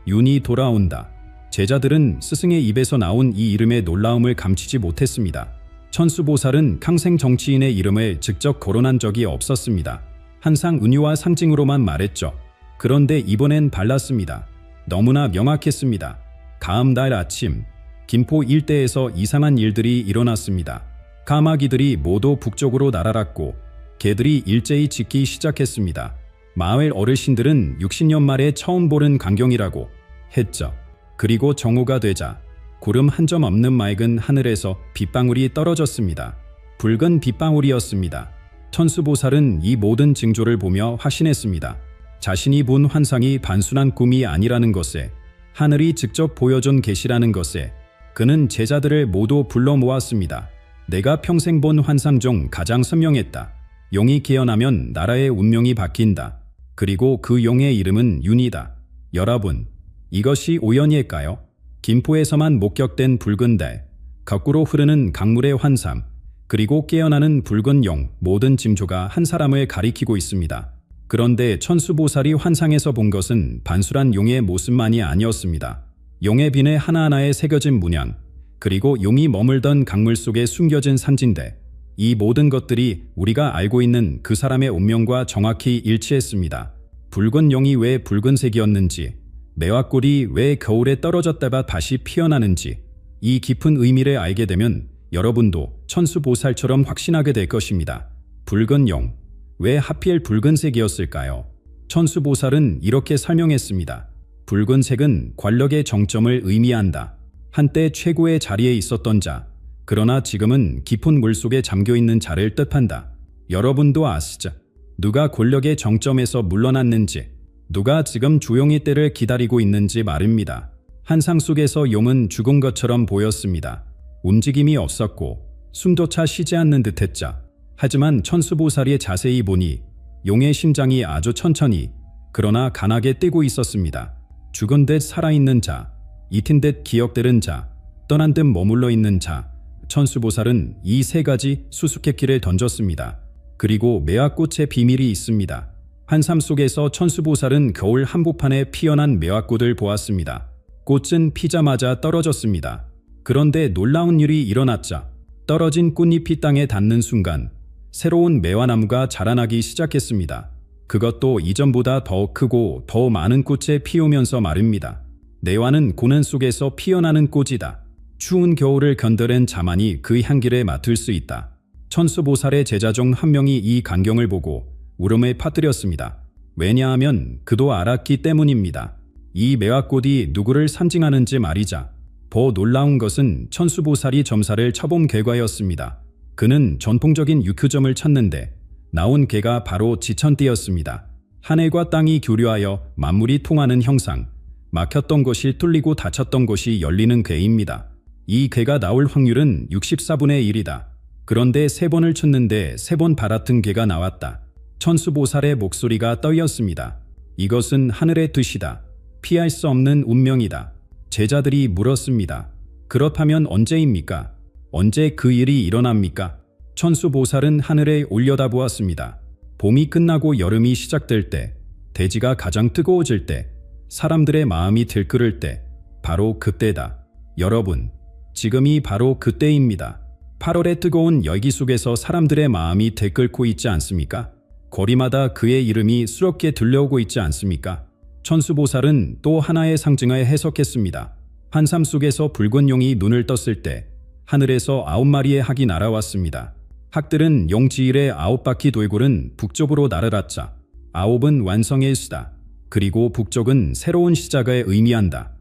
윤이 돌아온다. 제자들은 스승의 입에서 나온 이 이름의 놀라움을 감추지 못했습니다. 천수보살은 평생 정치인의 이름을 직접 거론한 적이 없었습니다. 항상 은유와 상징으로만 말했죠. 그런데 이번엔 달랐습니다. 너무나 명확했습니다. 다음 날 아침 김포 일대에서 이상한 일들이 일어났습니다. 까마귀들이 모두 북쪽으로 날아갔고 개들이 일제히 짖기 시작했습니다. 마을 어르신들은 60년 만에 처음 보는 광경이라고 했죠. 그리고 정오가 되자 구름 한 점 없는 맑은 하늘에서 빗방울이 떨어졌습니다. 붉은 빗방울이었습니다. 천수보살은 이 모든 징조를 보며 확신했습니다. 자신이 본 환상이 단순한 꿈이 아니라는 것에, 하늘이 직접 보여준 계시라는 것에 그는 제자들을 모두 불러 모았습니다. 내가 평생 본 환상 중 가장 선명했다. 용이 깨어나면 나라의 운명이 바뀐다. 그리고 그 용의 이름은 윤이다. 여러분, 이것이 우연일까요? 김포에서만 목격된 붉은 달, 거꾸로 흐르는 강물의 환상, 그리고 깨어나는 붉은 용, 모든 징조가 한 사람을 가리키고 있습니다. 그런데 천수보살이 환상에서 본 것은 단순한 용의 모습만이 아니었습니다. 용의 비늘 하나하나에 새겨진 문양, 그리고 용이 머물던 강물 속에 숨겨진 산진대, 이 모든 것들이 우리가 알고 있는 그 사람의 운명과 정확히 일치했습니다. 붉은 용이 왜 붉은색이었는지, 매화꽃이 왜 겨울에 떨어졌다가 다시 피어나는지, 이 깊은 의미를 알게 되면 여러분도 천수보살처럼 확신하게 될 것입니다. 붉은 용, 왜 하필 붉은색이었을까요? 천수보살은 이렇게 설명했습니다. 붉은색은 권력의 정점을 의미한다. 한때 최고의 자리에 있었던 자, 그러나 지금은 깊은 물속에 잠겨있는 자를 뜻한다. 여러분도 아시죠? 누가 권력의 정점에서 물러났는지, 누가 지금 조용히 때를 기다리고 있는지 말입니다. 환상 속에서 용은 죽은 것처럼 보였습니다. 움직임이 없었고 숨조차 쉬지 않는 듯했죠. 하지만 천수보살이 자세히 보니 용의 심장이 아주 천천히, 그러나 강하게 뛰고 있었습니다. 죽은 듯 살아있는 자, 잊힌 듯 기억되는 자, 떠난 듯 머물러 있는 자. 천수보살은 이 세 가지 수수께끼를 던졌습니다. 그리고 매화꽃의 비밀이 있습니다. 환상 속에서 천수보살은 겨울 한복판에 피어난 매화꽃을 보았습니다. 꽃은 피자마자 떨어졌습니다. 그런데 놀라운 일이 일어났자 떨어진 꽃잎이 땅에 닿는 순간 새로운 매화나무가 자라나기 시작했습니다. 그것도 이전보다 더 크고 더 많은 꽃에 피우면서 말입니다. 내화는 고난 속에서 피어나는 꽃이다. 추운 겨울을 견뎌낸 자만이 그 향기를 맡을 수 있다. 천수보살의 제자 중 한 명이 이 광경을 보고 울음을 퍼뜨렸습니다. 왜냐하면 그도 알았기 때문입니다. 이 매화꽃이 누구를 상징하는지 말이자. 더 놀라운 것은 천수보살이 점사를 쳐본 결과였습니다. 그는 전통적인 유큐점을 찾는데 나온 개가 바로 지천띠였습니다. 하늘과 땅이 교류하여 만물이 통하는 형상, 막혔던 것이 뚫리고 닫혔던 것이 열리는 개입니다. 이 개가 나올 확률은 64분의 1이다. 그런데 3번을 쳤는데 3번 바라튼 개가 나왔다. 천수보살의 목소리가 떨렸습니다. 이것은 하늘의 뜻이다. 피할 수 없는 운명이다. 제자들이 물었습니다. 그렇다면 언제입니까? 언제 그 일이 일어납니까? 천수보살은 하늘에 올려다보았습니다. 봄이 끝나고 여름이 시작될 때, 대지가 가장 뜨거워질 때, 사람들의 마음이 들끓을 때, 바로 그때다. 여러분, 지금이 바로 그때입니다. 8월의 뜨거운 열기 속에서 사람들의 마음이 들끓고 있지 않습니까? 거리마다 그의 이름이 수렵게 들려오고 있지 않습니까? 천수보살은 또 하나의 상징을 해석했습니다. 한삼 속에서 붉은 용이 눈을 떴을 때 하늘에서 9마리의 학이 날아왔습니다. 학들은 용지일의 9바퀴 돌고는 북쪽으로 날아갔자 9은 완성의 수다. 그리고 북쪽은 새로운 시작을 의미한다.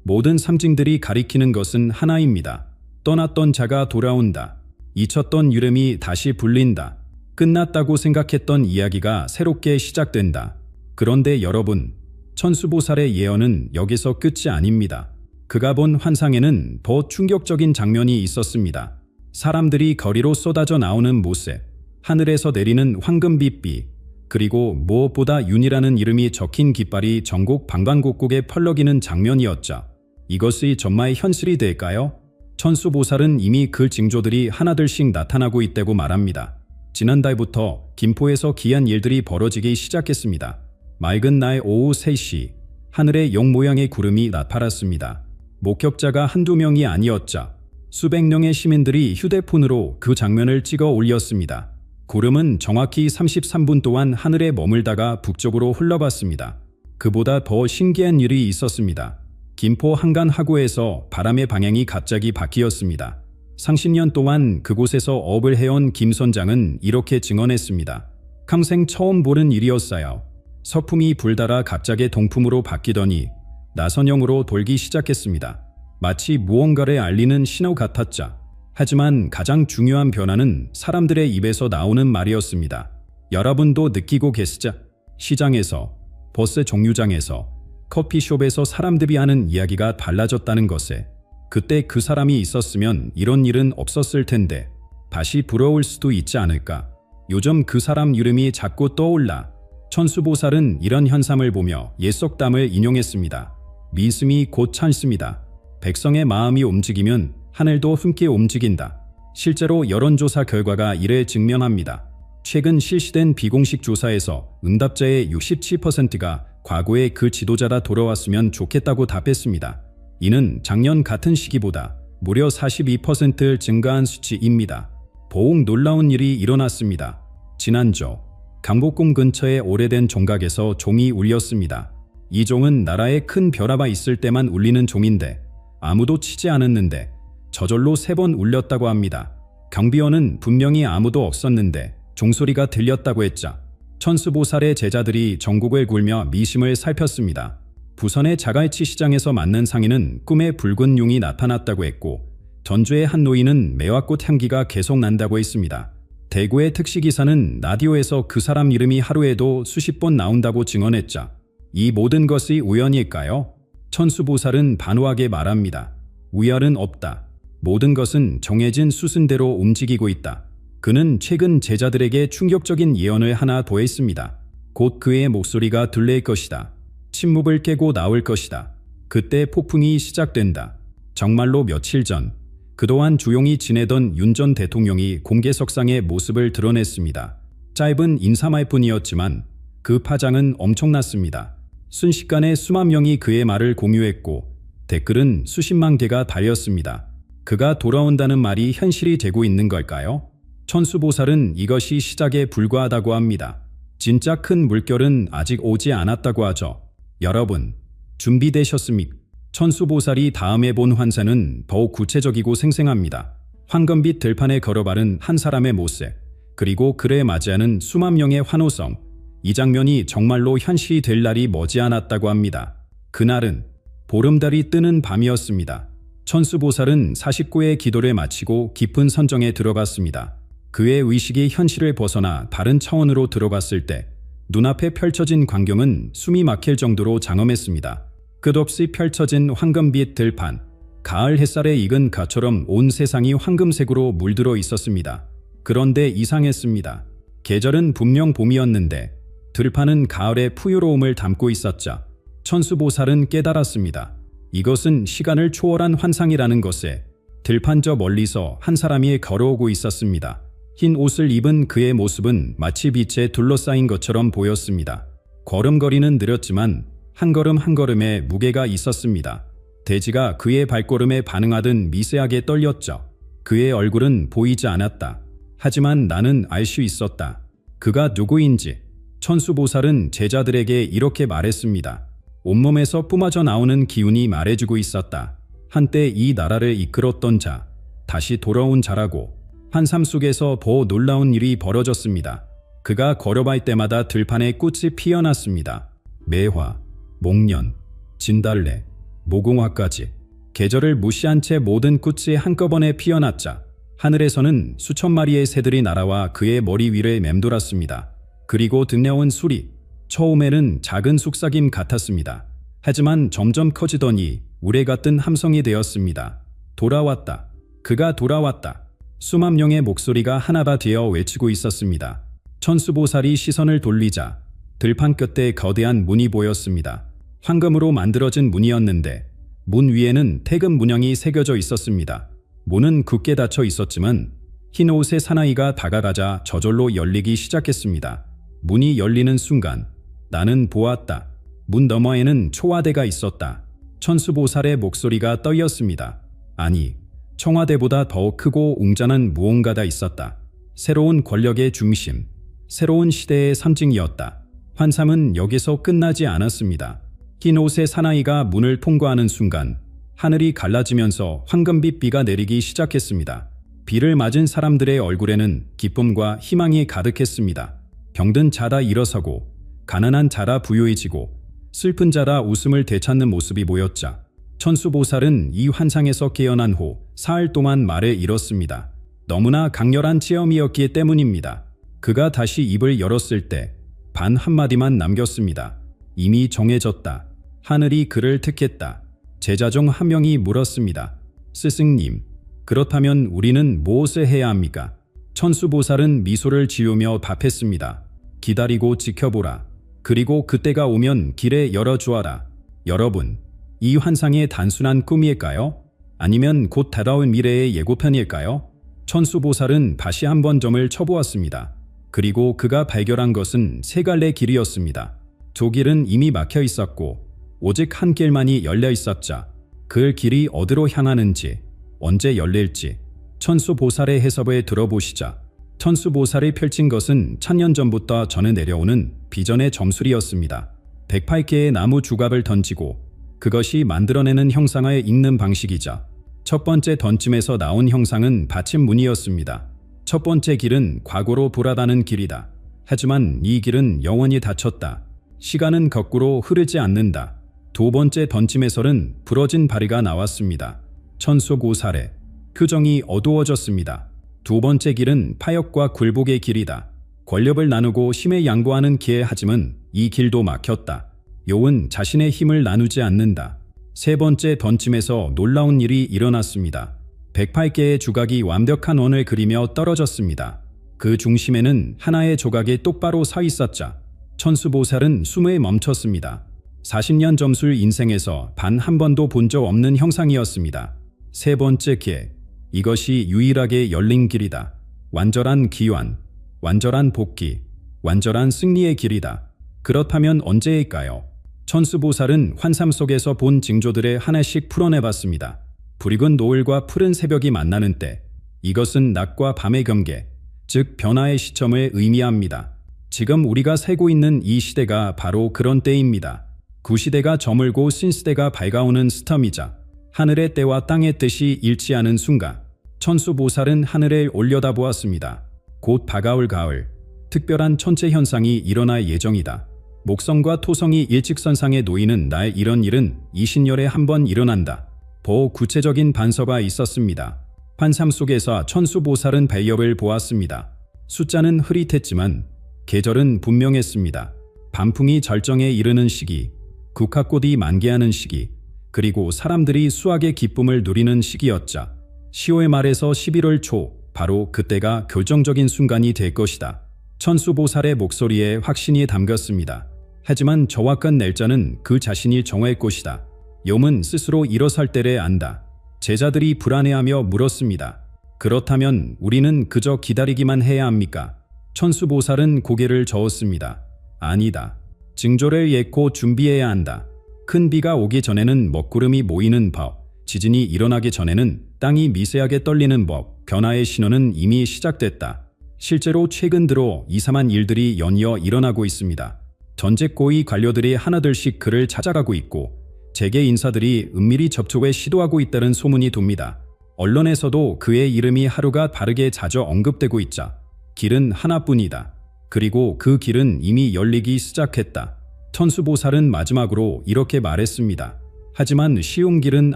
모든 상징들이 가리키는 것은 하나입니다. 떠났던 자가 돌아온다. 잊혔던 이름이 다시 불린다. 끝났다고 생각했던 이야기가 새롭게 시작된다. 그런데 여러분, 천수보살의 예언은 여기서 끝이 아닙니다. 그가 본 환상에는 더 충격적인 장면이 있었습니다. 사람들이 거리로 쏟아져 나오는 모습, 하늘에서 내리는 황금빛비, 그리고 무엇보다 윤이라는 이름이 적힌 깃발이 전국 방방곡곡에 펄럭이는 장면이었죠. 이것이 정말 현실이 될까요? 천수보살은 이미 그 징조들이 하나둘씩 나타나고 있다고 말합니다. 지난달부터 김포에서 기이한 일들이 벌어지기 시작했습니다. 맑은 날 오후 3시, 하늘에 용 모양의 구름이 나타났습니다. 목격자가 한두 명이 아니었죠. 수백 명의 시민들이 휴대폰으로 그 장면을 찍어 올렸습니다. 구름은 정확히 33분 동안 하늘에 머물다가 북쪽으로 흘러갔습니다. 그보다 더 신기한 일이 있었습니다. 김포 한간 하구에서 바람의 방향이 갑자기 바뀌었습니다. 30년 동안 그곳에서 업을 해온 김 선장은 이렇게 증언했습니다. 평생 처음 보는 일이었어요. 서풍이 불달아 갑자기 동풍으로 바뀌더니 나선형으로 돌기 시작했습니다. 마치 무언가를 알리는 신호 같았죠. 하지만 가장 중요한 변화는 사람들의 입에서 나오는 말이었습니다. 여러분도 느끼고 계시죠? 시장에서, 버스 정류장에서, 커피숍에서 사람들이 하는 이야기가 달라졌다는 것에 그때 그 사람이 있었으면 이런 일은 없었을 텐데 다시 부러울 수도 있지 않을까. 요즘 그 사람 이름이 자꾸 떠올라. 천수보살은 이런 현상을 보며 옛속담을 인용했습니다. 믿음이 곧 찬스입니다. 백성의 마음이 움직이면 하늘도 함께 움직인다. 실제로 여론조사 결과가 이를 증명합니다. 최근 실시된 비공식 조사에서 응답자의 67%가 과거에 그 지도자라 돌아왔으면 좋겠다고 답했습니다. 이는 작년 같은 시기보다 무려 42% 증가한 수치입니다. 더욱 놀라운 일이 일어났습니다. 지난주 강복궁 근처의 오래된 종각에서 종이 울렸습니다. 이 종은 나라에 큰 벼라가 있을 때만 울리는 종인데 아무도 치지 않았는데 저절로 3번 울렸다고 합니다. 경비원은 분명히 아무도 없었는데 종소리가 들렸다고 했죠. 천수보살의 제자들이 전국을 굴며 미심을 살폈습니다. 부산의 자갈치 시장에서 만난 상인은 꿈에 붉은 용이 나타났다고 했고 전주의 한 노인은 매화꽃 향기가 계속 난다고 했습니다. 대구의 특시기사는 라디오에서 그 사람 이름이 하루에도 수십 번 나온다고 증언했죠. 이 모든 것이 우연일까요? 천수보살은 단호하게 말합니다. 우연은 없다. 모든 것은 정해진 수순대로 움직이고 있다. 그는 최근 제자들에게 충격적인 예언을 하나 더했습니다. 곧 그의 목소리가 들릴 것이다. 침묵을 깨고 나올 것이다. 그때 폭풍이 시작된다. 정말로 며칠 전 그동안 조용히 지내던 윤 전 대통령이 공개석상의 모습을 드러냈습니다. 짧은 인사말 뿐이었지만 그 파장은 엄청났습니다. 순식간에 수만 명이 그의 말을 공유했고 댓글은 수십만 개가 달렸습니다. 그가 돌아온다는 말이 현실이 되고 있는 걸까요? 천수보살은 이것이 시작에 불과하다고 합니다. 진짜 큰 물결은 아직 오지 않았다고 하죠. 여러분, 준비되셨습니까? 천수보살이 다음에 본 환상은 더욱 구체적이고 생생합니다. 황금빛 들판에 걸어바른 한 사람의 모습, 그리고 그를 맞이하는 수만 명의 환호성. 이 장면이 정말로 현실이 될 날이 머지않았다고 합니다. 그날은 보름달이 뜨는 밤이었습니다. 천수보살은 49의 기도를 마치고 깊은 선정에 들어갔습니다. 그의 의식이 현실을 벗어나 다른 차원으로 들어갔을 때 눈앞에 펼쳐진 광경은 숨이 막힐 정도로 장엄했습니다. 끝없이 펼쳐진 황금빛 들판, 가을 햇살에 익은 가처럼 온 세상이 황금색으로 물들어 있었습니다. 그런데 이상했습니다. 계절은 분명 봄이었는데 들판은 가을의 푸유로움을 담고 있었죠. 천수보살은 깨달았습니다. 이것은 시간을 초월한 환상이라는 것에 들판 저 멀리서 한 사람이 걸어오고 있었습니다. 흰 옷을 입은 그의 모습은 마치 빛에 둘러싸인 것처럼 보였습니다. 걸음걸이는 느렸지만 한 걸음 한 걸음에 무게가 있었습니다. 대지가 그의 발걸음에 반응하듯 미세하게 떨렸죠. 그의 얼굴은 보이지 않았다. 하지만 나는 알 수 있었다. 그가 누구인지. 천수보살은 제자들에게 이렇게 말했습니다. 온몸에서 뿜어져 나오는 기운이 말해주고 있었다. 한때 이 나라를 이끌었던 자, 다시 돌아온 자라고. 환삼 속에서 더 놀라운 일이 벌어졌습니다. 그가 걸어갈 때마다 들판에 꽃이 피어났습니다. 매화, 목련, 진달래, 무궁화까지. 계절을 무시한 채 모든 꽃이 한꺼번에 피어났자 하늘에서는 수천 마리의 새들이 날아와 그의 머리 위를 맴돌았습니다. 그리고 들려온 소리, 처음에는 작은 속삭임 같았습니다. 하지만 점점 커지더니 우레 같은 함성이 되었습니다. 돌아왔다. 그가 돌아왔다. 수만 명의 목소리가 하나가 되어 외치고 있었습니다. 천수보살이 시선을 돌리자 들판 끝에 거대한 문이 보였습니다. 황금으로 만들어진 문이었는데 문 위에는 태금 문양이 새겨져 있었습니다. 문은 굳게 닫혀 있었지만 흰 옷의 사나이가 다가가자 저절로 열리기 시작했습니다. 문이 열리는 순간 나는 보았다. 문 너머에는 초화대가 있었다. 천수보살의 목소리가 떨렸습니다. 아니, 청와대보다 더 크고 웅장한 무언가가 있었다. 새로운 권력의 중심, 새로운 시대의 상징이었다. 환삼은 여기서 끝나지 않았습니다. 흰 옷의 사나이가 문을 통과하는 순간 하늘이 갈라지면서 황금빛 비가 내리기 시작했습니다. 비를 맞은 사람들의 얼굴에는 기쁨과 희망이 가득했습니다. 병든 자라 일어서고 가난한 자라 부유해지고 슬픈 자라 웃음을 되찾는 모습이 보였자 천수보살은 이 환상에서 깨어난 후 사흘 동안 말을 잃었습니다. 너무나 강렬한 체험이었기 때문입니다. 그가 다시 입을 열었을 때 단 한마디만 남겼습니다. 이미 정해졌다. 하늘이 그를 택했다. 제자 중 한 명이 물었습니다. 스승님, 그렇다면 우리는 무엇을 해야 합니까? 천수보살은 미소를 지으며 답했습니다. 기다리고 지켜보라. 그리고 그때가 오면 길에 열어주어라. 여러분, 이 환상의 단순한 꿈일까요? 아니면 곧 다가올 미래의 예고편일까요? 천수보살은 다시 한번 점을 쳐보았습니다. 그리고 그가 발견한 것은 세 갈래 길이었습니다. 두 길은 이미 막혀 있었고 오직 한 길만이 열려 있었자 그 길이 어디로 향하는지, 언제 열릴지 천수보살의 해석을 들어보시자 천수보살이 펼친 것은 1000년 전부터 전해 내려오는 비전의 점술이었습니다. 108개의 나무 주갑을 던지고 그것이 만들어내는 형상을 읽는 방식이자 첫 번째 던짐에서 나온 형상은 받침문이었습니다. 첫 번째 길은 과거로 돌아가는 길이다. 하지만 이 길은 영원히 닫혔다. 시간은 거꾸로 흐르지 않는다. 두 번째 던짐에서는 부러진 바리가 나왔습니다. 천수보살의 표정이 어두워졌습니다. 두 번째 길은 파역과 굴복의 길이다. 권력을 나누고 힘에 양보하는 길 하지만 이 길도 막혔다. 용은 자신의 힘을 나누지 않는다. 세 번째 던짐에서 놀라운 일이 일어났습니다. 108개의 조각이 완벽한 원을 그리며 떨어졌습니다. 그 중심에는 하나의 조각이 똑바로 서 있었자 천수보살은 숨을 멈췄습니다. 40년 점술 인생에서 단 한 번도 본 적 없는 형상이었습니다. 세 번째 길, 이것이 유일하게 열린 길이다. 완전한 기원, 완전한 복귀, 완전한 승리의 길이다. 그렇다면 언제일까요? 천수보살은 환삼 속에서 본 징조들을 하나씩 풀어내봤습니다. 불익은 노을과 푸른 새벽이 만나는 때, 이것은 낮과 밤의 경계, 즉 변화의 시점을 의미합니다. 지금 우리가 살고 있는 이 시대가 바로 그런 때입니다. 구시대가 저물고 신시대가 밝아오는 스텀이자 하늘의 때와 땅의 뜻이 일치하는 순간 천수보살은 하늘을 올려다보았습니다. 곧 다가올 가을, 특별한 천체 현상이 일어날 예정이다. 목성과 토성이 일직선상에 놓이는 날 이런 일은 20년에 한 번 일어난다. 더 구체적인 반서가 있었습니다. 환삼 속에서 천수보살은 배엽을 보았습니다. 숫자는 흐릿했지만 계절은 분명했습니다. 밤풍이 절정에 이르는 시기, 국화꽃이 만개하는 시기, 그리고 사람들이 수확의 기쁨을 누리는 시기였자 10월 말에서 11월 초, 바로 그때가 결정적인 순간이 될 것이다. 천수보살의 목소리에 확신이 담겼습니다. 하지만 정확한 날짜는 그 자신이 정할 것이다. 염은 스스로 일어설 때를 안다. 제자들이 불안해하며 물었습니다. 그렇다면 우리는 그저 기다리기만 해야 합니까? 천수보살은 고개를 저었습니다. 아니다. 징조를 예고 준비해야 한다. 큰 비가 오기 전에는 먹구름이 모이는 법, 지진이 일어나기 전에는 땅이 미세하게 떨리는 법, 변화의 신호는 이미 시작됐다. 실제로 최근 들어 이상한 일들이 연이어 일어나고 있습니다. 전직 고위 관료들이 하나둘씩 그를 찾아가고 있고 재계 인사들이 은밀히 접촉에 시도하고 있다는 소문이 돕니다. 언론에서도 그의 이름이 하루가 다르게 자주 언급되고 있자 길은 하나뿐이다. 그리고 그 길은 이미 열리기 시작했다. 천수보살은 마지막으로 이렇게 말했습니다. 하지만 쉬운 길은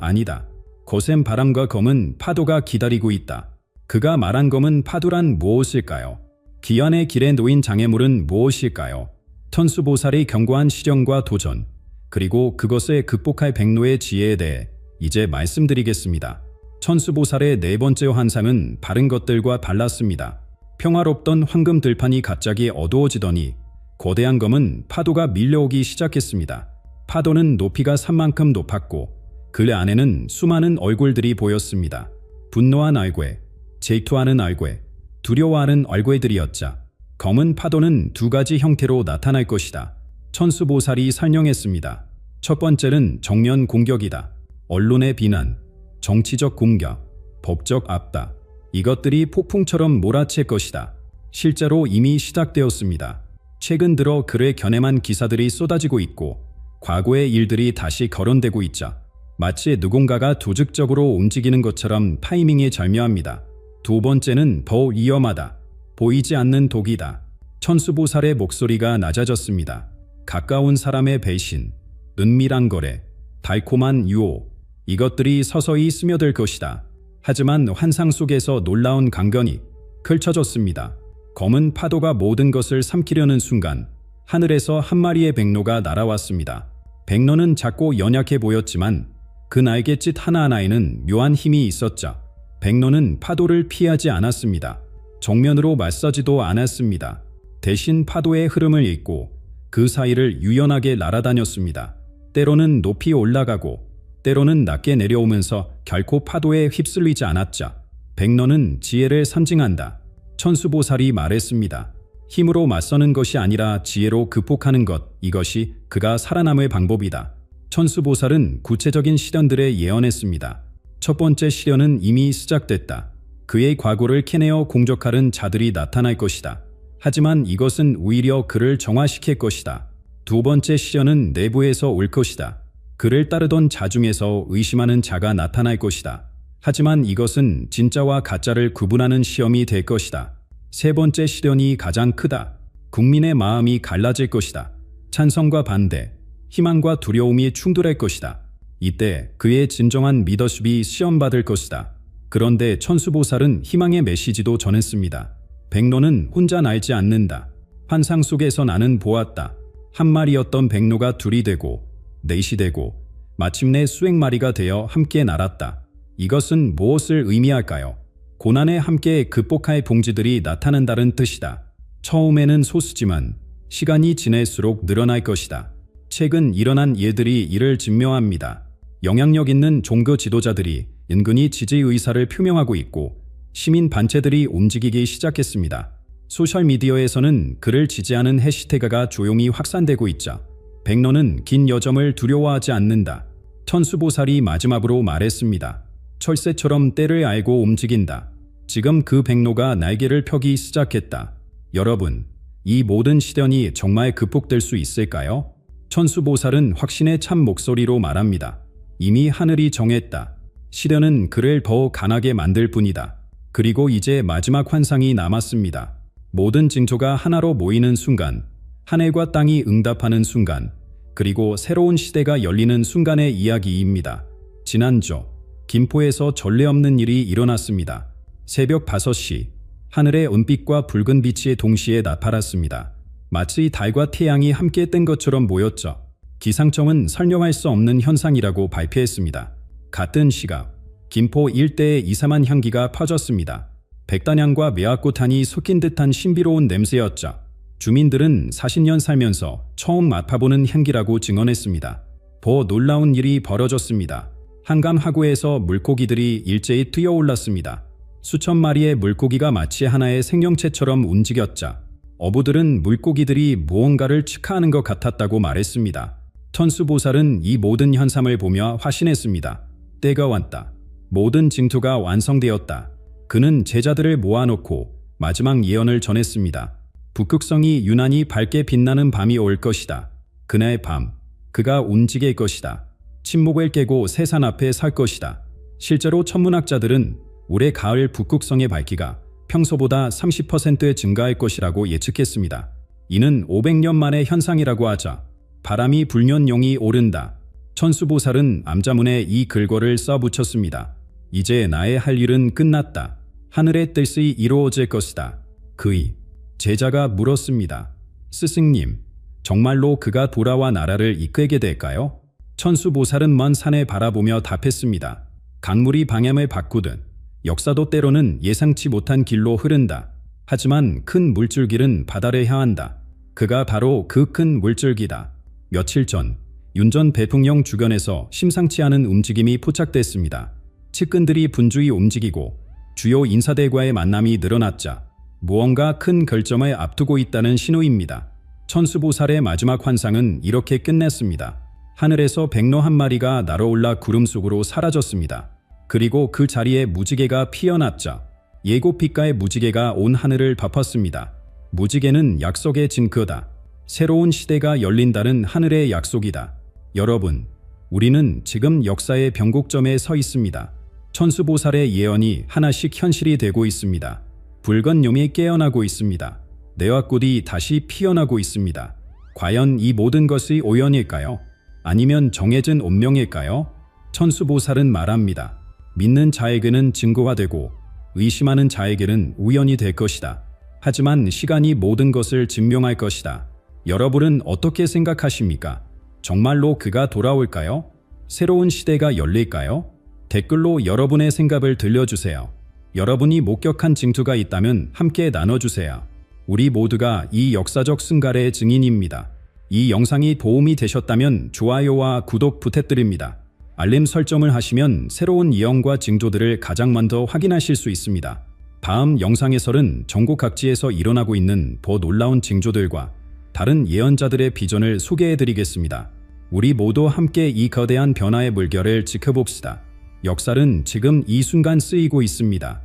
아니다. 거센 바람과 검은 파도가 기다리고 있다. 그가 말한 검은 파도란 무엇일까요? 기한의 길에 놓인 장애물은 무엇일까요? 천수보살이 경고한 시련과 도전, 그리고 그것을 극복할 백로의 지혜에 대해 이제 말씀드리겠습니다. 천수보살의 네 번째 환상은 바른 것들과 달랐습니다. 평화롭던 황금 들판이 갑자기 어두워지더니 거대한 검은 파도가 밀려오기 시작했습니다. 파도는 높이가 산만큼 높았고 그 안에는 수많은 얼굴들이 보였습니다. 분노한 얼굴, 질투하는 얼굴, 두려워하는 얼굴들이었자 검은 파도는 두 가지 형태로 나타날 것이다. 천수보살이 설명했습니다. 첫 번째는 정면 공격이다. 언론의 비난, 정치적 공격, 법적 압박, 이것들이 폭풍처럼 몰아칠 것이다. 실제로 이미 시작되었습니다. 최근 들어 그를 겨냥한 기사들이 쏟아지고 있고 과거의 일들이 다시 거론되고 있자 마치 누군가가 조직적으로 움직이는 것처럼 타이밍이 절묘합니다. 두 번째는 더 위험하다. 보이지 않는 독이다. 천수보살의 목소리가 낮아졌습니다. 가까운 사람의 배신, 은밀한 거래, 달콤한 유혹, 이것들이 서서히 스며들 것이다. 하지만 환상 속에서 놀라운 강변이 펼쳐졌습니다. 검은 파도가 모든 것을 삼키려는 순간 하늘에서 한 마리의 백로가 날아왔습니다. 백로는 작고 연약해 보였지만 그 날갯짓 하나하나에는 묘한 힘이 있었자 백로는 파도를 피하지 않았습니다. 정면으로 맞서지도 않았습니다. 대신 파도의 흐름을 잇고 그 사이를 유연하게 날아다녔습니다. 때로는 높이 올라가고 때로는 낮게 내려오면서 결코 파도에 휩쓸리지 않았자 백로는 지혜를 상징한다. 천수보살이 말했습니다. 힘으로 맞서는 것이 아니라 지혜로 극복하는 것, 이것이 그가 살아남을 방법이다. 천수보살은 구체적인 시련들에 예언했습니다. 첫 번째 시련은 이미 시작됐다. 그의 과거를 캐내어 공격하는 자들이 나타날 것이다. 하지만 이것은 오히려 그를 정화시킬 것이다. 두 번째 시련은 내부에서 올 것이다. 그를 따르던 자 중에서 의심하는 자가 나타날 것이다. 하지만 이것은 진짜와 가짜를 구분하는 시험이 될 것이다. 세 번째 시련이 가장 크다. 국민의 마음이 갈라질 것이다. 찬성과 반대, 희망과 두려움이 충돌할 것이다. 이때 그의 진정한 리더십이 시험받을 것이다. 그런데 천수보살은 희망의 메시지도 전했습니다. 백로는 혼자 날지 않는다. 환상 속에서 나는 보았다. 한 마리였던 백로가 둘이 되고 넷이 되고 마침내 수백 마리가 되어 함께 날았다. 이것은 무엇을 의미할까요? 고난에 함께 극복할 봉지들이 나타난다는 뜻이다. 처음에는 소수지만 시간이 지날수록 늘어날 것이다. 최근 일어난 일들이 이를 증명합니다. 영향력 있는 종교 지도자들이 은근히 지지 의사를 표명하고 있고 시민 단체들이 움직이기 시작했습니다. 소셜미디어에서는 그를 지지하는 해시태그가 조용히 확산되고 있자 백로는 긴 여정을 두려워하지 않는다. 천수보살이 마지막으로 말했습니다. 철새처럼 때를 알고 움직인다. 지금 그 백로가 날개를 펴기 시작했다. 여러분, 이 모든 시련이 정말 극복될 수 있을까요? 천수보살은 확신의 참 목소리로 말합니다. 이미 하늘이 정했다. 시련은 그를 더 강하게 만들 뿐이다. 그리고 이제 마지막 환상이 남았습니다. 모든 징조가 하나로 모이는 순간, 하늘과 땅이 응답하는 순간, 그리고 새로운 시대가 열리는 순간의 이야기입니다. 지난주 김포에서 전례 없는 일이 일어났습니다. 새벽 5시, 하늘의 은빛과 붉은 빛이 동시에 나타났습니다. 마치 달과 태양이 함께 뜬 것처럼 보였죠. 기상청은 설명할 수 없는 현상이라고 발표했습니다. 같은 시각, 김포 일대에 이상한 향기가 퍼졌습니다. 백단향과 매화꽃향이 섞인 듯한 신비로운 냄새였죠. 주민들은 40년 살면서 처음 맡아보는 향기라고 증언했습니다. 더 놀라운 일이 벌어졌습니다. 한강 하구에서 물고기들이 일제히 뛰어올랐습니다. 수천 마리의 물고기가 마치 하나의 생명체처럼 움직였자 어부들은 물고기들이 무언가를 축하하는 것 같았다고 말했습니다. 천수보살은 이 모든 현상을 보며 화신했습니다. 때가 왔다. 모든 징투가 완성되었다. 그는 제자들을 모아놓고 마지막 예언을 전했습니다. 북극성이 유난히 밝게 빛나는 밤이 올 것이다. 그날 밤, 그가 움직일 것이다. 침묵을 깨고 새산 앞에 설 것이다. 실제로 천문학자들은 올해 가을 북극성의 밝기가 평소보다 30% 증가할 것이라고 예측했습니다. 이는 500년 만의 현상이라고 하자 바람이 불면 용이 오른다. 천수보살은 암자문에 이 글거를 써붙였습니다. 이제 나의 할 일은 끝났다. 하늘의 뜻이 이루어질 것이다. 그의 제자가 물었습니다. 스승님, 정말로 그가 돌아와 나라를 이끌게 될까요? 천수보살은 먼 산을 바라보며 답했습니다. 강물이 방향을 바꾸듯 역사도 때로는 예상치 못한 길로 흐른다. 하지만 큰 물줄기는 바다를 향한다. 그가 바로 그 큰 물줄기다. 며칠 전 윤 전 대통령 주변에서 심상치 않은 움직임이 포착됐습니다. 측근들이 분주히 움직이고 주요 인사들과의 만남이 늘어났자 무언가 큰 결정을 앞두고 있다는 신호입니다. 천수보살의 마지막 환상은 이렇게 끝냈습니다. 하늘에서 백로 한 마리가 날아올라 구름 속으로 사라졌습니다. 그리고 그 자리에 무지개가 피어났자 예고빛깔의 무지개가 온 하늘을 덮었습니다. 무지개는 약속의 징표다. 새로운 시대가 열린다는 하늘의 약속이다. 여러분, 우리는 지금 역사의 변곡점에 서 있습니다. 천수보살의 예언이 하나씩 현실이 되고 있습니다. 붉은 욤이 깨어나고 있습니다. 내화꽃이 다시 피어나고 있습니다. 과연 이 모든 것이 우연일까요? 아니면 정해진 운명일까요? 천수보살은 말합니다. 믿는 자에게는 증거가 되고 의심하는 자에게는 우연이 될 것이다. 하지만 시간이 모든 것을 증명할 것이다. 여러분은 어떻게 생각하십니까? 정말로 그가 돌아올까요? 새로운 시대가 열릴까요? 댓글로 여러분의 생각을 들려주세요. 여러분이 목격한 징조가 있다면 함께 나눠주세요. 우리 모두가 이 역사적 순간의 증인입니다. 이 영상이 도움이 되셨다면 좋아요와 구독 부탁드립니다. 알림 설정을 하시면 새로운 예언과 징조들을 가장 먼저 확인하실 수 있습니다. 다음 영상에서는 전국 각지에서 일어나고 있는 더 놀라운 징조들과 다른 예언자들의 비전을 소개해드리겠습니다. 우리 모두 함께 이 거대한 변화의 물결을 지켜봅시다. 역사는 지금 이 순간 쓰이고 있습니다.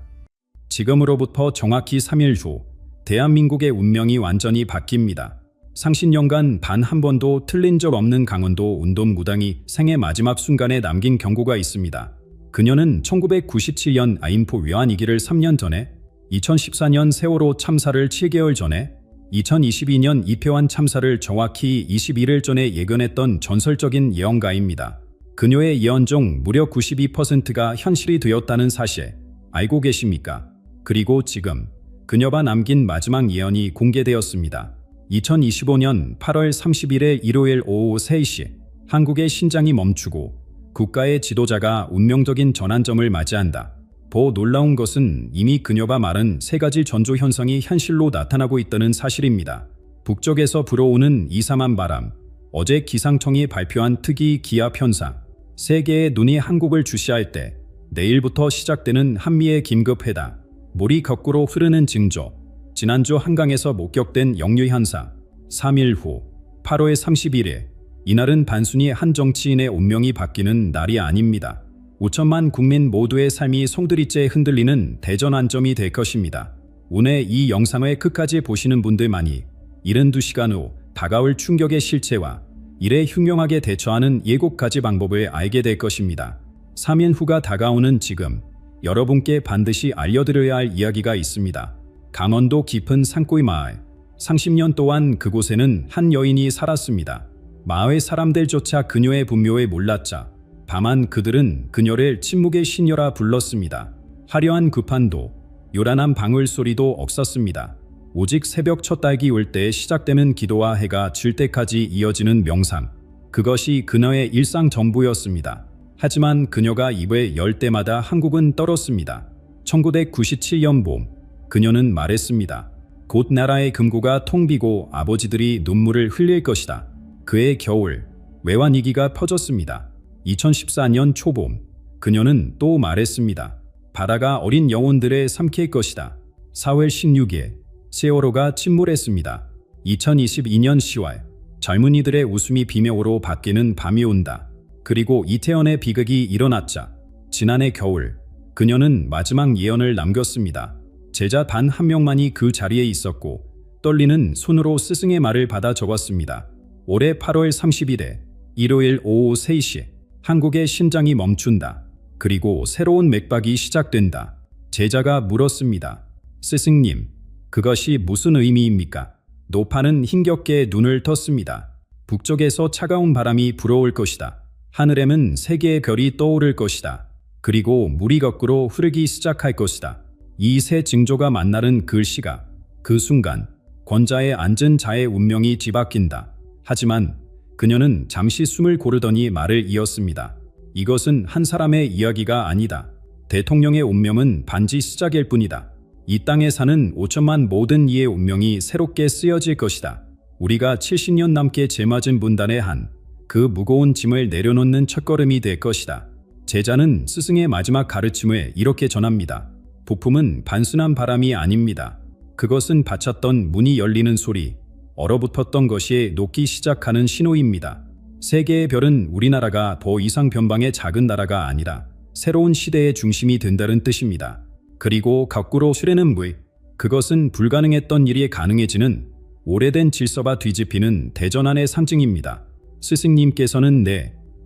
지금으로부터 정확히 3일 후 대한민국의 운명이 완전히 바뀝니다. 상신년간 단 한 번도 틀린 적 없는 강원도 운동무당이 생애 마지막 순간에 남긴 경고가 있습니다. 그녀는 1997년 아인포 외환위기를 3년 전에, 2014년 세월호 참사를 7개월 전에, 2022년 이태원 참사를 정확히 21일 전에 예견했던 전설적인 예언가입니다. 그녀의 예언 중 무려 92%가 현실이 되었다는 사실 알고 계십니까? 그리고 지금 그녀가 남긴 마지막 예언이 공개되었습니다. 2025년 8월 30일의 일요일 오후 3시 한국의 신장이 멈추고 국가의 지도자가 운명적인 전환점을 맞이한다. 더 놀라운 것은 이미 그녀가 말한 세 가지 전조 현상이 현실로 나타나고 있다는 사실입니다. 북쪽에서 불어오는 이상한 바람, 어제 기상청이 발표한 특이 기압 현상, 세계의 눈이 한국을 주시할 때 내일부터 시작되는 한미의 긴급회담, 물이 거꾸로 흐르는 징조, 지난주 한강에서 목격된 역류 현상, 3일 후 8월 31일, 이날은 단순히 한 정치인의 운명이 바뀌는 날이 아닙니다. 5천만 국민 모두의 삶이 송두리째 흔들리는 대전환점이 될 것입니다. 오늘 이 영상을 끝까지 보시는 분들만이 72시간 후 다가올 충격의 실체와 이에 흉흉하게 대처하는 7가지 방법을 알게 될 것입니다. 3일 후가 다가오는 지금 여러분께 반드시 알려드려야 할 이야기가 있습니다. 강원도 깊은 산골 마을. 30년 동안 그곳에는 한 여인이 살았습니다. 마을 사람들조차 그녀의 분묘에 몰랐자 다만 그들은 그녀를 침묵의 시녀라 불렀습니다. 화려한 구판도, 요란한 방울소리도 없었습니다. 오직 새벽 첫 달기 올 때 시작되는 기도와 해가 질 때까지 이어지는 명상. 그것이 그녀의 일상 전부였습니다. 하지만 그녀가 입을 열 때마다 한국은 떨었습니다. 1997년 봄, 그녀는 말했습니다. 곧 나라의 금고가 텅 비고 아버지들이 눈물을 흘릴 것이다. 그해 겨울, 외환위기가 퍼졌습니다. 2014년 초봄, 그녀는 또 말했습니다. 바다가 어린 영혼들을 삼킬 것이다. 4월 16일, 세월호가 침몰했습니다. 2022년 10월 젊은이들의 웃음이 비명으로 바뀌는 밤이 온다. 그리고 이태원의 비극이 일어났자 지난해 겨울 그녀는 마지막 예언을 남겼습니다. 제자 단 한 명만이 그 자리에 있었고 떨리는 손으로 스승의 말을 받아 적었습니다. 올해 8월 30일에 일요일 오후 3시 한국의 심장이 멈춘다. 그리고 새로운 맥박이 시작된다. 제자가 물었습니다. 스승님, 그것이 무슨 의미입니까? 노파는 힘겹게 눈을 떴습니다. 북쪽에서 차가운 바람이 불어올 것이다. 하늘에는 세 개의 별이 떠오를 것이다. 그리고 물이 거꾸로 흐르기 시작할 것이다. 이 세 징조가 만나는 그 시각, 그 순간 권자에 앉은 자의 운명이 뒤바뀐다. 하지만 그녀는 잠시 숨을 고르더니 말을 이었습니다. 이것은 한 사람의 이야기가 아니다. 대통령의 운명은 반지 시작일 뿐이다. 이 땅에 사는 5천만 모든 이의 운명이 새롭게 쓰여질 것이다. 우리가 70년 남게 제맞은 분단의 한 그 무거운 짐을 내려놓는 첫걸음이 될 것이다. 제자는 스승의 마지막 가르침을 이렇게 전합니다. 부품은 단순한 바람이 아닙니다. 그것은 닫혔던 문이 열리는 소리, 얼어붙었던 것이 녹기 시작하는 신호입니다. 세계의 별은 우리나라가 더 이상 변방의 작은 나라가 아니라 새로운 시대의 중심이 된다는 뜻입니다. 그리고 거꾸로 흐르는 물, 그것은 불가능했던 일이 가능해지는 오래된 질서가 뒤집히는 대전환의 상징입니다. 스승님께서는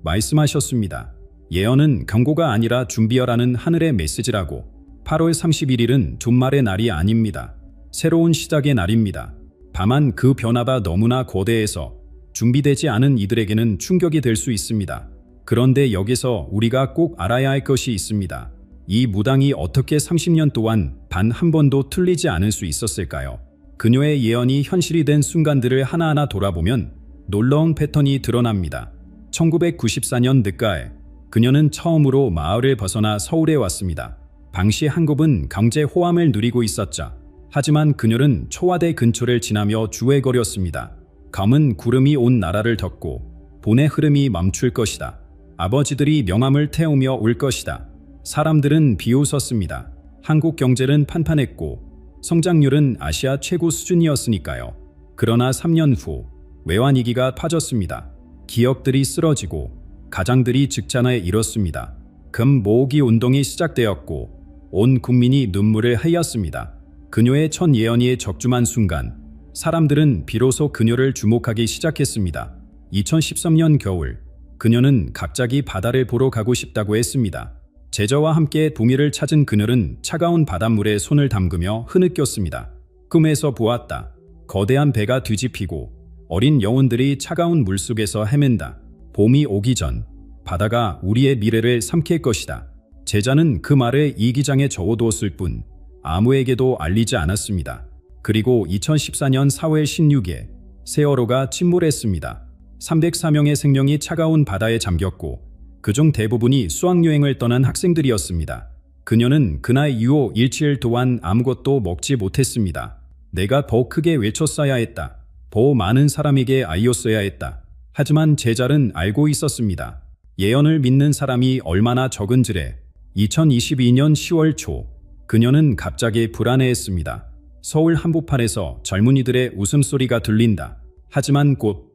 말씀하셨습니다. 예언은 경고가 아니라 준비하라는 하늘의 메시지라고. 8월 31일은 준말의 날이 아닙니다. 새로운 시작의 날입니다. 다만 그 변화가 너무나 거대해서 준비되지 않은 이들에게는 충격이 될 수 있습니다. 그런데 여기서 우리가 꼭 알아야 할 것이 있습니다. 이 무당이 어떻게 30년 동안 단 한 번도 틀리지 않을 수 있었을까요? 그녀의 예언이 현실이 된 순간들을 하나하나 돌아보면 놀라운 패턴이 드러납니다. 1994년 늦가을 그녀는 처음으로 마을을 벗어나 서울에 왔습니다. 당시 한국은 강제 호함을 누리고 있었죠. 하지만 그녀는 초화대 근처를 지나며 주회거렸습니다. 검은 구름이 온 나라를 덮고 본의 흐름이 멈출 것이다. 아버지들이 명함을 태우며 올 것이다. 사람들은 비웃었습니다. 한국 경제는 판판했고 성장률은 아시아 최고 수준이었으니까요. 그러나 3년 후 외환위기가 터졌습니다. 기업들이 쓰러지고 가장들이 직장에 잃었습니다. 금 모으기 운동이 시작되었고 온 국민이 눈물을 흘렸습니다. 그녀의 첫 예언이 적중한 순간 사람들은 비로소 그녀를 주목하기 시작했습니다. 2013년 겨울 그녀는 갑자기 바다를 보러 가고 싶다고 했습니다. 제자와 함께 동해를 찾은 그녀는 차가운 바닷물에 손을 담그며 흐느꼈습니다. 꿈에서 보았다. 거대한 배가 뒤집히고 어린 영혼들이 차가운 물속에서 헤맨다. 봄이 오기 전 바다가 우리의 미래를 삼킬 것이다. 제자는 그 말을 이기장에 적어두었을 뿐 아무에게도 알리지 않았습니다. 그리고 2014년 4월 16일 세월호가 침몰했습니다. 304명의 생명이 차가운 바다에 잠겼고 그중 대부분이 수학여행을 떠난 학생들이었습니다. 그녀는 그날 이후 일주일 동안 아무것도 먹지 못했습니다. 내가 더 크게 외쳤어야 했다. 더 많은 사람에게 알렸어야 했다. 하지만 제자는 알고 있었습니다. 예언을 믿는 사람이 얼마나 적은지래. 2022년 10월 초 그녀는 갑자기 불안해했습니다. 서울 한복판에서 젊은이들의 웃음소리가 들린다. 하지만 곧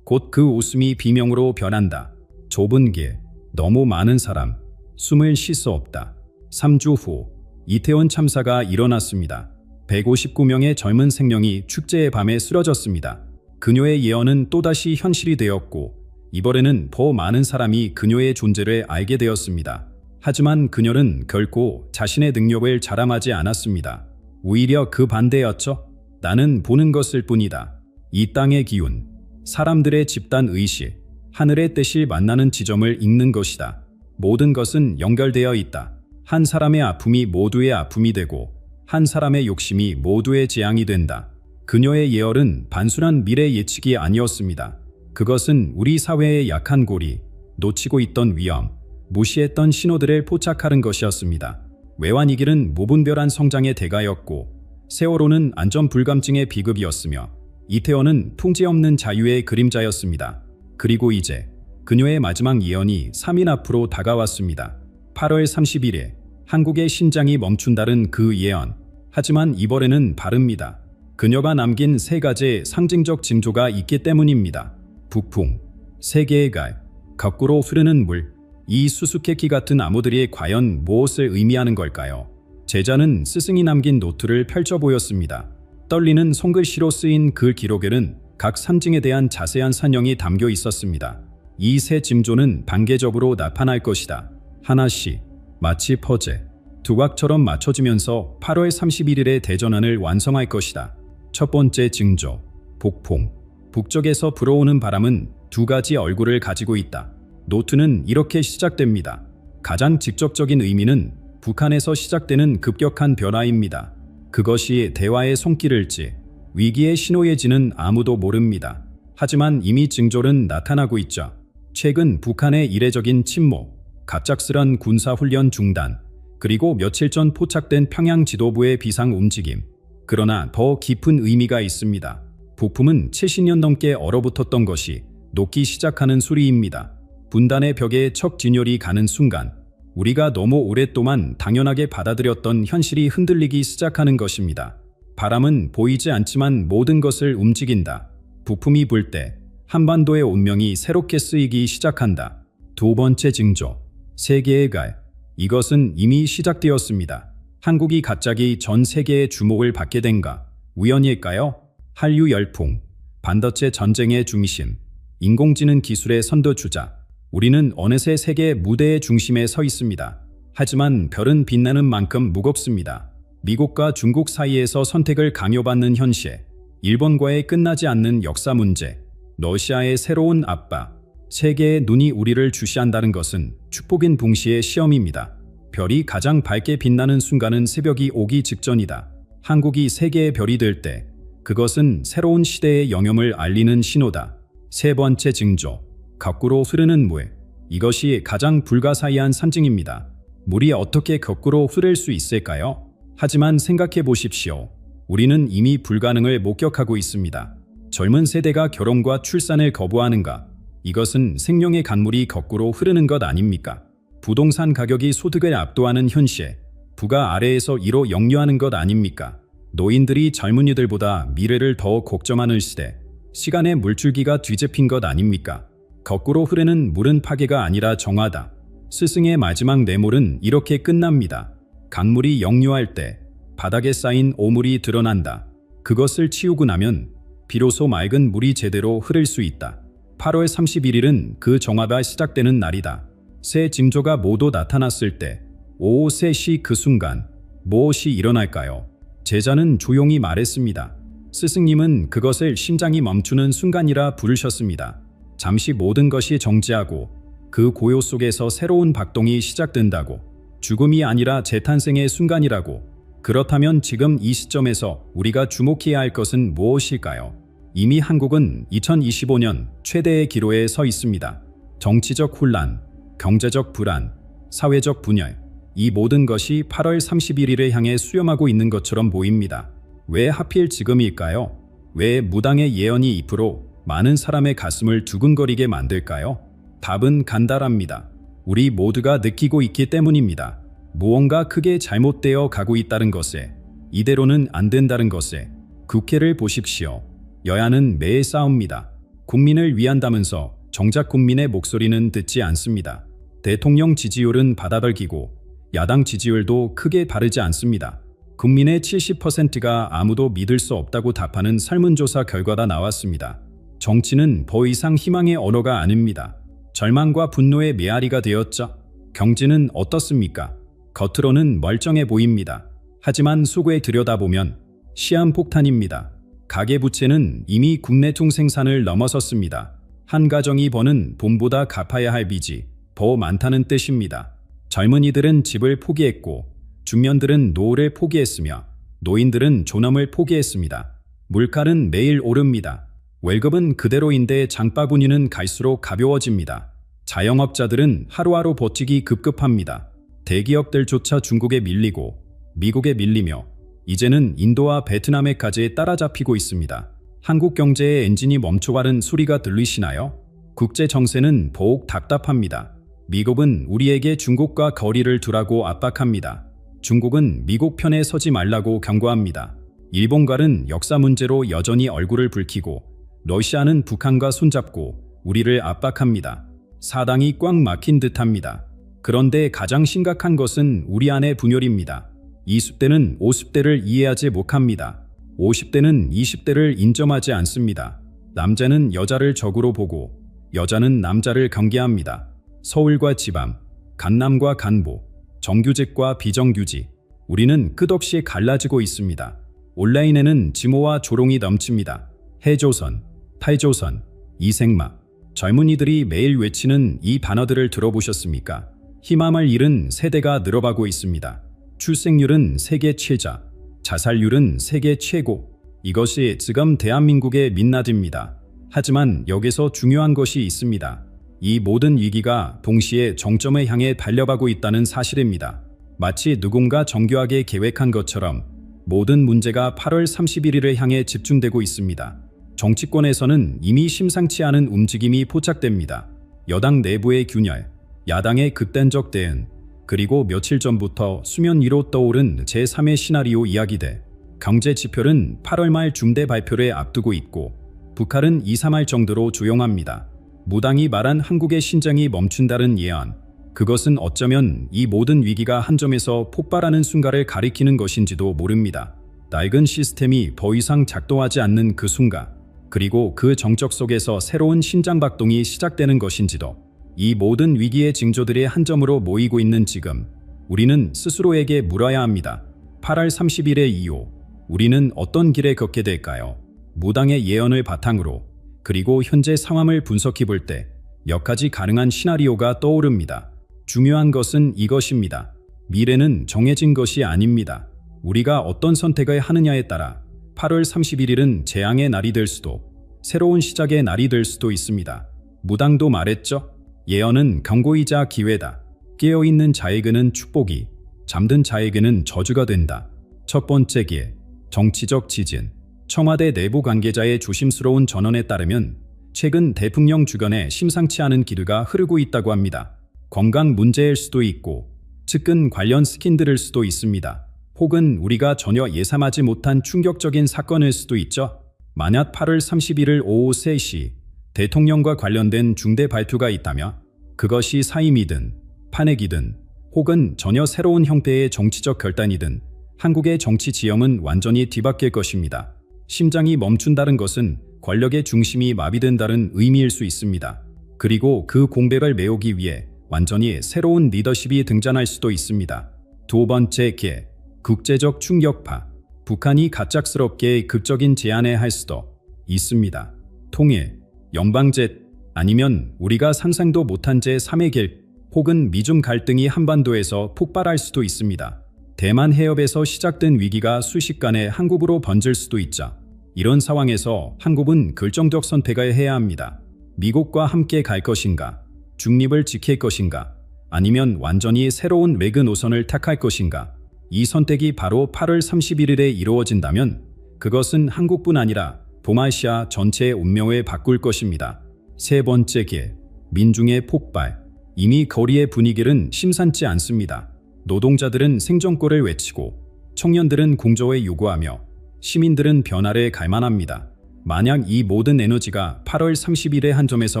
그 웃음이 비명으로 변한다. 좁은 길, 너무 많은 사람, 숨을 쉴 수 없다. 3주 후 이태원 참사가 일어났습니다. 159명의 젊은 생명이 축제의 밤에 쓰러졌습니다. 그녀의 예언은 또다시 현실이 되었고 이번에는 더 많은 사람이 그녀의 존재를 알게 되었습니다. 하지만 그녀는 결코 자신의 능력을 자랑하지 않았습니다. 오히려 그 반대였죠. 나는 보는 것일 뿐이다. 이 땅의 기운, 사람들의 집단 의식, 하늘의 뜻이 만나는 지점을 읽는 것이다. 모든 것은 연결되어 있다. 한 사람의 아픔이 모두의 아픔이 되고 한 사람의 욕심이 모두의 재앙이 된다. 그녀의 예언은 단순한 미래 예측이 아니었습니다. 그것은 우리 사회의 약한 고리, 놓치고 있던 위험, 무시했던 신호들을 포착하는 것이었습니다. 외환위기는 무분별한 성장의 대가였고 세월호는 안전불감증의 비극이었으며 이태원은 통제 없는 자유의 그림자였습니다. 그리고 이제 그녀의 마지막 예언이 3일 앞으로 다가왔습니다. 8월 31일 한국의 심장이 멈춘다는 그 예언. 하지만 이번에는 다릅니다. 그녀가 남긴 세 가지 상징적 징조가 있기 때문입니다. 북풍, 세계의 갈, 거꾸로 흐르는 물. 이 수수께끼 같은 암호들이 과연 무엇을 의미하는 걸까요? 제자는 스승이 남긴 노트를 펼쳐 보였습니다. 떨리는 손글씨로 쓰인 그 기록에는 각 상징에 대한 자세한 설명이 담겨 있었습니다. 이 세 징조는 단계적으로 나타날 것이다. 하나씩, 마치 퍼즐, 두각처럼 맞춰지면서 8월 31일에 대전환을 완성할 것이다. 첫 번째 징조, 북풍. 북쪽에서 불어오는 바람은 두 가지 얼굴을 가지고 있다. 노트는 이렇게 시작됩니다. 가장 직접적인 의미는 북한에서 시작되는 급격한 변화입니다. 그것이 대화의 손길일지 위기의 신호일지는 아무도 모릅니다. 하지만 이미 징조는 나타나고 있죠. 최근 북한의 이례적인 침묵, 갑작스런 군사훈련 중단, 그리고 며칠 전 포착된 평양 지도부의 비상 움직임. 그러나 더 깊은 의미가 있습니다. 북풍은 70년 넘게 얼어붙었던 것이 녹기 시작하는 소리입니다. 분단의 벽에 척 진열이 가는 순간 우리가 너무 오랫동안 당연하게 받아들였던 현실이 흔들리기 시작하는 것입니다. 바람은 보이지 않지만 모든 것을 움직인다. 북풍이 불 때 한반도의 운명이 새롭게 쓰이기 시작한다. 두 번째 징조, 세계의 갈. 이것은 이미 시작되었습니다. 한국이 갑자기 전 세계의 주목을 받게 된가? 우연일까요? 한류 열풍, 반도체 전쟁의 중심, 인공지능 기술의 선도주자. 우리는 어느새 세계 무대의 중심에 서 있습니다. 하지만 별은 빛나는 만큼 무겁습니다. 미국과 중국 사이에서 선택을 강요받는 현실, 일본과의 끝나지 않는 역사 문제, 러시아의 새로운 압박, 세계의 눈이 우리를 주시한다는 것은 축복인 동시에 시험입니다. 별이 가장 밝게 빛나는 순간은 새벽이 오기 직전이다. 한국이 세계의 별이 될 때 그것은 새로운 시대의 영역을 알리는 신호다. 세 번째 징조, 거꾸로 흐르는 물. 이것이 가장 불가사의한 상징입니다. 물이 어떻게 거꾸로 흐를 수 있을까요? 하지만 생각해 보십시오. 우리는 이미 불가능을 목격하고 있습니다. 젊은 세대가 결혼과 출산을 거부하는가? 이것은 생명의 강물이 거꾸로 흐르는 것 아닙니까? 부동산 가격이 소득을 압도하는 현실, 부가 아래에서 이로 역류하는 것 아닙니까? 노인들이 젊은이들보다 미래를 더 걱정하는 시대, 시간의 물줄기가 뒤집힌 것 아닙니까? 거꾸로 흐르는 물은 파괴가 아니라 정화다. 스승의 마지막 내몰은 이렇게 끝납니다. 강물이 역류할 때 바닥에 쌓인 오물이 드러난다. 그것을 치우고 나면 비로소 맑은 물이 제대로 흐를 수 있다. 8월 31일은 그 정화가 시작되는 날이다. 새 징조가 모두 나타났을 때 오후 3시 그 순간 무엇이 일어날까요? 제자는 조용히 말했습니다. 스승님은 그것을 심장이 멈추는 순간이라 부르셨습니다. 잠시 모든 것이 정지하고 그 고요 속에서 새로운 박동이 시작된다고. 죽음이 아니라 재탄생의 순간이라고. 그렇다면 지금 이 시점에서 우리가 주목해야 할 것은 무엇일까요? 이미 한국은 2025년 최대의 기로에 서 있습니다. 정치적 혼란, 경제적 불안, 사회적 분열, 이 모든 것이 8월 31일을 향해 수렴하고 있는 것처럼 보입니다. 왜 하필 지금일까요? 왜 무당의 예언이 입으로 많은 사람의 가슴을 두근거리게 만들까요? 답은 간단합니다. 우리 모두가 느끼고 있기 때문입니다. 무언가 크게 잘못되어 가고 있다는 것에, 이대로는 안 된다는 것에. 국회를 보십시오. 여야는 매일 싸웁니다. 국민을 위한다면서 정작 국민의 목소리는 듣지 않습니다. 대통령 지지율은 바닥을기고 야당 지지율도 크게 다르지 않습니다. 국민의 70%가 아무도 믿을 수 없다고 답하는 설문조사 결과가 나왔습니다. 정치는 더 이상 희망의 언어가 아닙니다. 절망과 분노의 메아리가 되었죠. 경제는 어떻습니까? 겉으로는 멀쩡해 보입니다. 하지만 속에 들여다보면 시한폭탄입니다. 가계부채는 이미 국내 총생산을 넘어섰습니다. 한 가정이 버는 돈보다 갚아야 할 빚이 더 많다는 뜻입니다. 젊은이들은 집을 포기했고 중년들은 노후를 포기했으며 노인들은 존엄을 포기했습니다. 물가는 매일 오릅니다. 월급은 그대로인데 장바구니는 갈수록 가벼워집니다. 자영업자들은 하루하루 버티기 급급합니다. 대기업들조차 중국에 밀리고 미국에 밀리며 이제는 인도와 베트남에까지 따라잡히고 있습니다. 한국 경제의 엔진이 멈춰가는 소리가 들리시나요? 국제 정세는 더욱 답답합니다. 미국은 우리에게 중국과 거리를 두라고 압박합니다. 중국은 미국 편에 서지 말라고 경고합니다. 일본과는 역사 문제로 여전히 얼굴을 붉히고 러시아는 북한과 손잡고 우리를 압박합니다. 사당이 꽉 막힌 듯합니다. 그런데 가장 심각한 것은 우리 안의 분열입니다. 20대는 50대를 이해하지 못합니다. 50대는 20대를 인정하지 않습니다. 남자는 여자를 적으로 보고 여자는 남자를 경계합니다. 서울과 지방, 강남과 간보, 정규직과 비정규직, 우리는 끝없이 갈라지고 있습니다. 온라인에는 증오와 조롱이 넘칩니다. 해조선, 탈조선, 이생마, 젊은이들이 매일 외치는 이 단어들을 들어보셨습니까? 희망을 잃은 세대가 늘어가고 있습니다. 출생률은 세계 최저, 자살률은 세계 최고. 이것이 지금 대한민국의 민낯입니다. 하지만 여기서 중요한 것이 있습니다. 이 모든 위기가 동시에 정점을 향해 달려가고 있다는 사실입니다. 마치 누군가 정교하게 계획한 것처럼 모든 문제가 8월 31일을 향해 집중되고 있습니다. 정치권에서는 이미 심상치 않은 움직임이 포착됩니다. 여당 내부의 균열, 야당의 극단적 대응, 그리고 며칠 전부터 수면 위로 떠오른 제3의 시나리오 이야기들. 경제 지표는 8월 말 중대 발표를 앞두고 있고 북한은 2, 3할 정도로 조용합니다. 무당이 말한 한국의 신장이 멈춘다는 예언. 그것은 어쩌면 이 모든 위기가 한 점에서 폭발하는 순간을 가리키는 것인지도 모릅니다. 낡은 시스템이 더 이상 작동하지 않는 그 순간, 그리고 그 정적 속에서 새로운 심장박동이 시작되는 것인지도. 이 모든 위기의 징조들이 한 점으로 모이고 있는 지금, 우리는 스스로에게 물어야 합니다. 8월 30일의 이후, 우리는 어떤 길에 걷게 될까요? 무당의 예언을 바탕으로, 그리고 현재 상황을 분석해 볼 때 몇 가지 가능한 시나리오가 떠오릅니다. 중요한 것은 이것입니다. 미래는 정해진 것이 아닙니다. 우리가 어떤 선택을 하느냐에 따라 8월 31일은 재앙의 날이 될 수도, 새로운 시작의 날이 될 수도 있습니다. 무당도 말했죠. 예언은 경고이자 기회다. 깨어있는 자에게는 축복이, 잠든 자에게는 저주가 된다. 첫 번째 기회, 정치적 지진. 청와대 내부 관계자의 조심스러운 전언에 따르면 최근 대통령 주변에 심상치 않은 기류가 흐르고 있다고 합니다. 건강 문제일 수도 있고 측근 관련 스킨들일 수도 있습니다. 혹은 우리가 전혀 예상하지 못한 충격적인 사건일 수도 있죠. 만약 8월 31일 오후 3시 대통령과 관련된 중대 발표가 있다면 그것이 사임이든 탄핵이든 혹은 전혀 새로운 형태의 정치적 결단이든 한국의 정치 지형은 완전히 뒤바뀔 것입니다. 심장이 멈춘다는 것은 권력의 중심이 마비된다는 의미일 수 있습니다. 그리고 그 공백을 메우기 위해 완전히 새로운 리더십이 등장할 수도 있습니다. 두 번째 기회, 국제적 충격파. 북한이 갑작스럽게 극적인 제안을 할 수도 있습니다. 통일, 연방제, 아니면 우리가 상상도 못한 제3의 길, 혹은 미중 갈등이 한반도에서 폭발할 수도 있습니다. 대만 해협에서 시작된 위기가 순식간에 한국으로 번질 수도 있죠. 이런 상황에서 한국은 결정적 선택을 해야 합니다. 미국과 함께 갈 것인가? 중립을 지킬 것인가? 아니면 완전히 새로운 외교 노선을 택할 것인가? 이 선택이 바로 8월 31일에 이루어진다면 그것은 한국뿐 아니라 동아시아 전체의 운명을 바꿀 것입니다. 세 번째 기회, 민중의 폭발. 이미 거리의 분위기는 심상치 않습니다. 노동자들은 생존권을 외치고 청년들은 공조를 요구하며 시민들은 변화를 갈망합니다. 만약 이 모든 에너지가 8월 30일의 한 점에서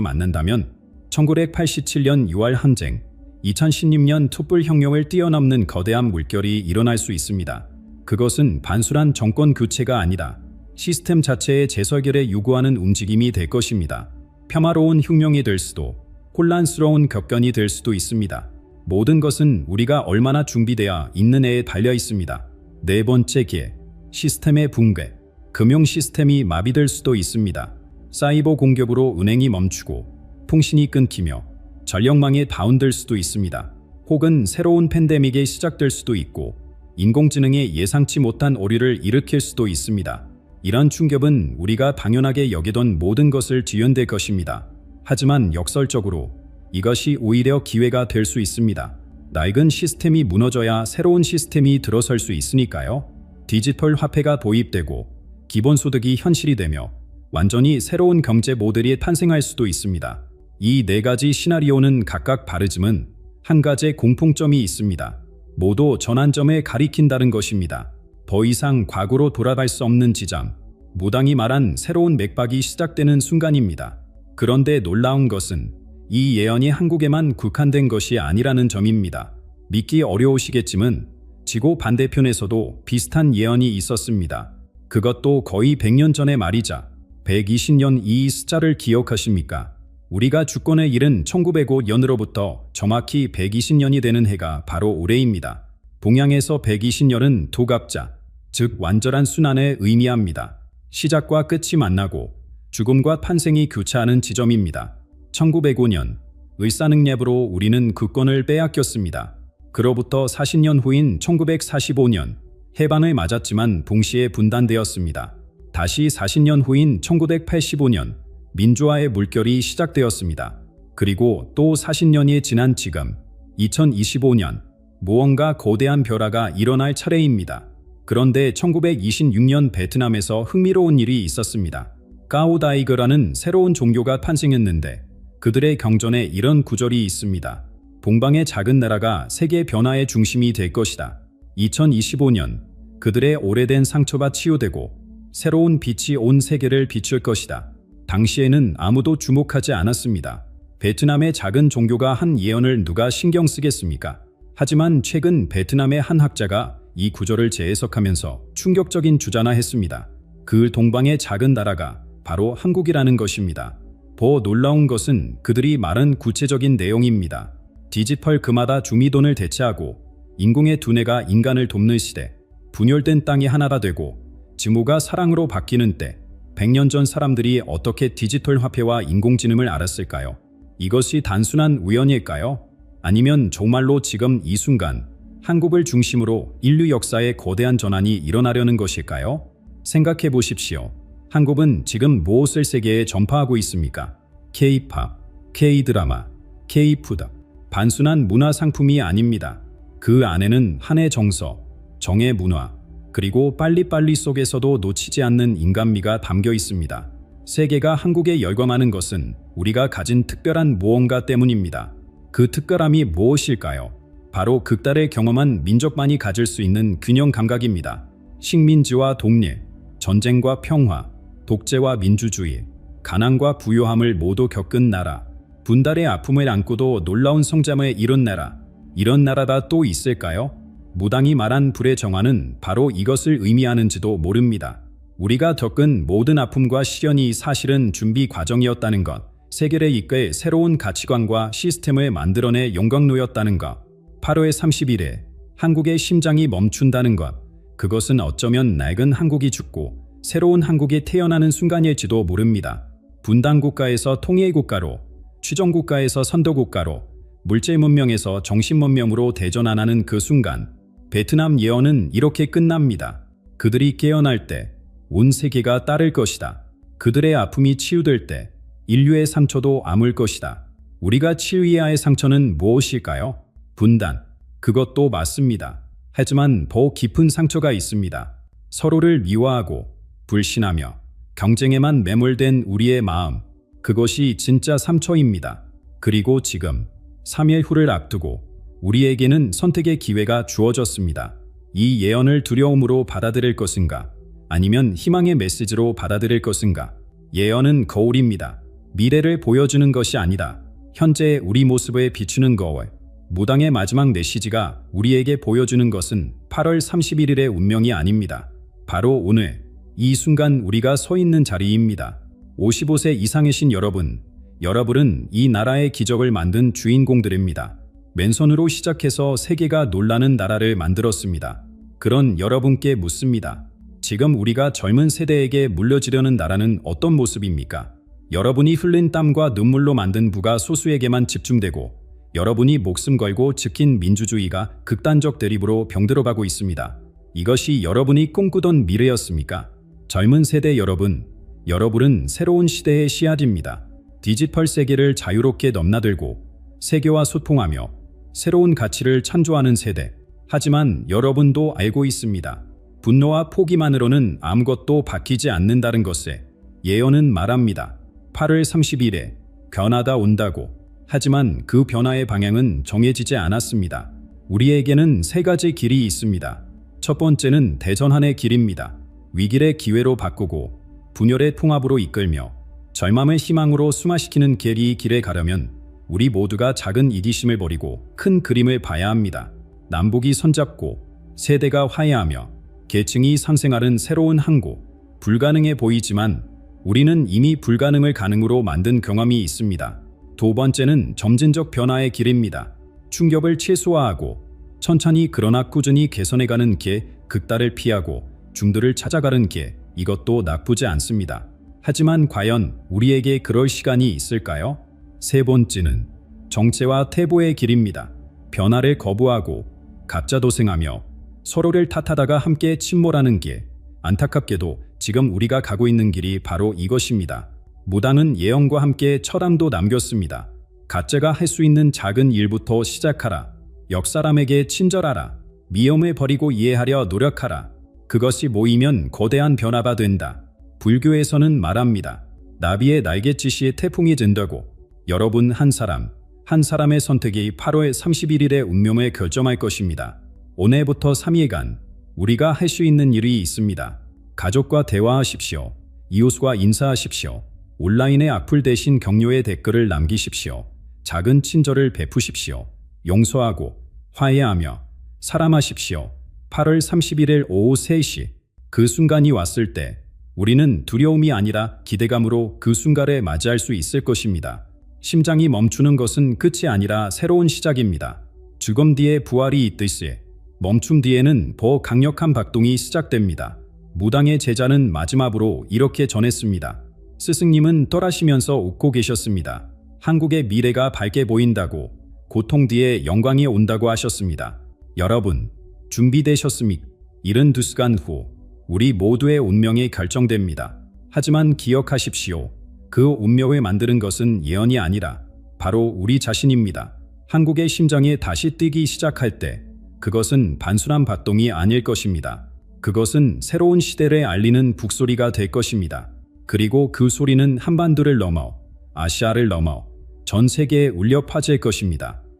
만난다면 1987년 6월 항쟁, 2016년 촛불혁명을 뛰어넘는 거대한 물결이 일어날 수 있습니다. 그것은 단순한 정권 교체가 아니라 시스템 자체의 재설계를 요구하는 움직임이 될 것입니다. 평화로운 혁명이 될 수도, 혼란스러운 격변이 될 수도 있습니다. 모든 것은 우리가 얼마나 준비되어 있느냐에 달려 있습니다. 네 번째 기회, 시스템의 붕괴. 금융 시스템이 마비될 수도 있습니다. 사이버 공격으로 은행이 멈추고 통신이 끊기며 전력망이 다운될 수도 있습니다. 혹은 새로운 팬데믹이 시작될 수도 있고 인공지능이 예상치 못한 오류를 일으킬 수도 있습니다. 이런 충격은 우리가 당연하게 여기던 모든 것을 뒤흔들 것입니다. 하지만 역설적으로 이것이 오히려 기회가 될 수 있습니다. 낡은 시스템이 무너져야 새로운 시스템이 들어설 수 있으니까요. 디지털 화폐가 도입되고 기본소득이 현실이 되며 완전히 새로운 경제 모델이 탄생할 수도 있습니다. 이 네 가지 시나리오는 각각 다르지만 한 가지 공통점이 있습니다. 모두 전환점을 가리킨다는 것입니다. 더 이상 과거로 돌아갈 수 없는 지점, 무당이 말한 새로운 맥박이 시작되는 순간입니다. 그런데 놀라운 것은 이 예언이 한국에만 국한된 것이 아니라는 점입니다. 믿기 어려우시겠지만 지구 반대편에서도 비슷한 예언이 있었습니다. 그것도 거의 100년 전의 말이자 120년 이 숫자를 기억하십니까? 우리가 주권에 이른 1905년으로부터 정확히 120년이 되는 해가 바로 올해입니다. 동양에서 120년은 도갑자, 즉 완전한 순환을 의미합니다. 시작과 끝이 만나고 죽음과 탄생이 교차하는 지점입니다. 1905년 을사능력으로 우리는 국권을 빼앗겼습니다. 그로부터 40년 후인 1945년 해방을 맞았지만 동시에 분단되었습니다. 다시 40년 후인 1985년 민주화의 물결이 시작되었습니다. 그리고 또 40년이 지난 지금 2025년 무언가 거대한 변화가 일어날 차례입니다. 그런데 1926년 베트남에서 흥미로운 일이 있었습니다. 까오다이거라는 새로운 종교가 탄생했는데 그들의 경전에 이런 구절이 있습니다. 동방의 작은 나라가 세계 변화의 중심이 될 것이다. 2025년 그들의 오래된 상처가 치유되고 새로운 빛이 온 세계를 비출 것이다. 당시에는 아무도 주목하지 않았습니다. 베트남의 작은 종교가 한 예언을 누가 신경 쓰겠습니까? 하지만 최근 베트남의 한 학자가 이 구절을 재해석하면서 충격적인 주장을 했습니다. 그 동방의 작은 나라가 바로 한국이라는 것입니다. 더 놀라운 것은 그들이 말한 구체적인 내용입니다. 디지털 금화다 주미돈을 대체하고 인공의 두뇌가 인간을 돕는 시대, 분열된 땅이 하나가 되고 지모가 사랑으로 바뀌는 때, 100년 전 사람들이 어떻게 디지털 화폐와 인공지능을 알았을까요? 이것이 단순한 우연일까요? 아니면 정말로 지금 이 순간 한국을 중심으로 인류 역사의 거대한 전환이 일어나려는 것일까요? 생각해 보십시오. 한국은 지금 무엇을 세계에 전파하고 있습니까? K-팝, K-드라마, K-푸드. 단순한 문화 상품이 아닙니다. 그 안에는 한의 정서, 정의 문화, 그리고 빨리빨리 속에서도 놓치지 않는 인간미가 담겨 있습니다. 세계가 한국에 열광하는 것은 우리가 가진 특별한 무언가 때문입니다. 그 특별함이 무엇일까요? 바로 극달을 경험한 민족만이 가질 수 있는 균형 감각입니다. 식민지와 독립, 전쟁과 평화, 독재와 민주주의, 가난과 부유함을 모두 겪은 나라, 분달의 아픔을 안고도 놀라운 성장을 이룬 나라, 이런 나라가 또 있을까요? 무당이 말한 불의 정화는 바로 이것을 의미하는지도 모릅니다. 우리가 겪은 모든 아픔과 시련이 사실은 준비 과정이었다는 것, 세계를 이끌 새로운 가치관과 시스템을 만들어낼 영광로였다는 것, 8월 30일에 한국의 심장이 멈춘다는 것, 그것은 어쩌면 낡은 한국이 죽고 새로운 한국이 태어나는 순간일지도 모릅니다. 분단국가에서 통일국가로, 추정국가에서 선도국가로, 물질문명에서 정신문명으로 대전환하는 그 순간, 베트남 예언은 이렇게 끝납니다. 그들이 깨어날 때 온 세계가 따를 것이다. 그들의 아픔이 치유될 때 인류의 상처도 아물 것이다. 우리가 치유해야 할 상처는 무엇일까요? 분단. 그것도 맞습니다. 하지만 더 깊은 상처가 있습니다. 서로를 미워하고 불신하며 경쟁에만 매몰된 우리의 마음. 그것이 진짜 상처입니다. 그리고 지금 3일 후를 앞두고 우리에게는 선택의 기회가 주어졌습니다. 이 예언을 두려움으로 받아들일 것인가? 아니면 희망의 메시지로 받아들일 것인가? 예언은 거울입니다. 미래를 보여주는 것이 아니다. 현재의 우리 모습을 비추는 거울. 무당의 마지막 메시지가 우리에게 보여주는 것은 8월 31일의 운명이 아닙니다. 바로 오늘, 이 순간 우리가 서 있는 자리입니다. 55세 이상이신 여러분, 여러분은 이 나라의 기적을 만든 주인공들입니다. 맨손으로 시작해서 세계가 놀라는 나라를 만들었습니다. 그런 여러분께 묻습니다. 지금 우리가 젊은 세대에게 물려주려는 나라는 어떤 모습입니까? 여러분이 흘린 땀과 눈물로 만든 부가 소수에게만 집중되고 여러분이 목숨 걸고 지킨 민주주의가 극단적 대립으로 병들어가고 있습니다. 이것이 여러분이 꿈꾸던 미래였습니까? 젊은 세대 여러분, 여러분은 새로운 시대의 씨앗입니다. 디지털 세계를 자유롭게 넘나들고 세계와 소통하며 새로운 가치를 창조하는 세대. 하지만 여러분도 알고 있습니다. 분노와 포기만으로는 아무것도 바뀌지 않는다는 것에 예언은 말합니다. 8월 30일에 변화가 온다고. 하지만 그 변화의 방향은 정해지지 않았습니다. 우리에게는 세 가지 길이 있습니다. 첫 번째는 대전환의 길입니다. 위기를 기회로 바꾸고 분열의 통합으로 이끌며 절망을 희망으로 승화시키는 이 길에 가려면 우리 모두가 작은 이기심을 버리고 큰 그림을 봐야 합니다. 남북이 손잡고 세대가 화해하며 계층이 상생하는 새로운 한국. 불가능해 보이지만 우리는 이미 불가능을 가능으로 만든 경험이 있습니다. 두 번째는 점진적 변화의 길입니다. 충격을 최소화하고 천천히 그러나 꾸준히 개선해가는 길, 극단을 피하고 중도를 찾아가는 길, 이것도 나쁘지 않습니다. 하지만 과연 우리에게 그럴 시간이 있을까요? 세 번째는 정체와 태보의 길입니다. 변화를 거부하고 각자 도생하며 서로를 탓하다가 함께 침몰하는 길. 안타깝게도 지금 우리가 가고 있는 길이 바로 이것입니다. 무당은 예언과 함께 철학도 남겼습니다. 각자가 할 수 있는 작은 일부터 시작하라. 옆사람에게 친절하라. 미움을 버리고 이해하려 노력하라. 그것이 모이면 거대한 변화가 된다. 불교에서는 말합니다. 나비의 날갯짓이 태풍이 된다고. 여러분 한 사람의 선택이 8월 31일의 운명을 결정할 것입니다. 오늘부터 3일간 우리가 할 수 있는 일이 있습니다. 가족과 대화하십시오. 이웃과 인사하십시오. 온라인에 악플 대신 격려의 댓글을 남기십시오. 작은 친절을 베푸십시오. 용서하고 화해하며 사랑하십시오. 8월 31일 오후 3시 그 순간이 왔을 때 우리는 두려움이 아니라 기대감으로 그 순간을 맞이할 수 있을 것입니다. 심장이 멈추는 것은 끝이 아니라 새로운 시작입니다. 죽음 뒤에 부활이 있듯이 멈춤 뒤에는 더 강력한 박동이 시작됩니다. 무당의 제자는 마지막으로 이렇게 전했습니다. 스승님은 떠나시면서 웃고 계셨습니다. 한국의 미래가 밝게 보인다고, 고통 뒤에 영광이 온다고 하셨습니다. 여러분, 준비되셨습니까? 72시간 후 우리 모두의 운명이 결정됩니다. 하지만 기억하십시오. 그 운명을 만드는 것은 예언이 아니라 바로 우리 자신입니다. 한국의 심장이 다시 뛰기 시작할 때 그것은 단순한 박동이 아닐 것입니다. 그것은 새로운 시대를 알리는 북소리가 될 것입니다. 그리고 그 소리는 한반도를 넘어 아시아를 넘어 전 세계에 울려 퍼질 것입니다.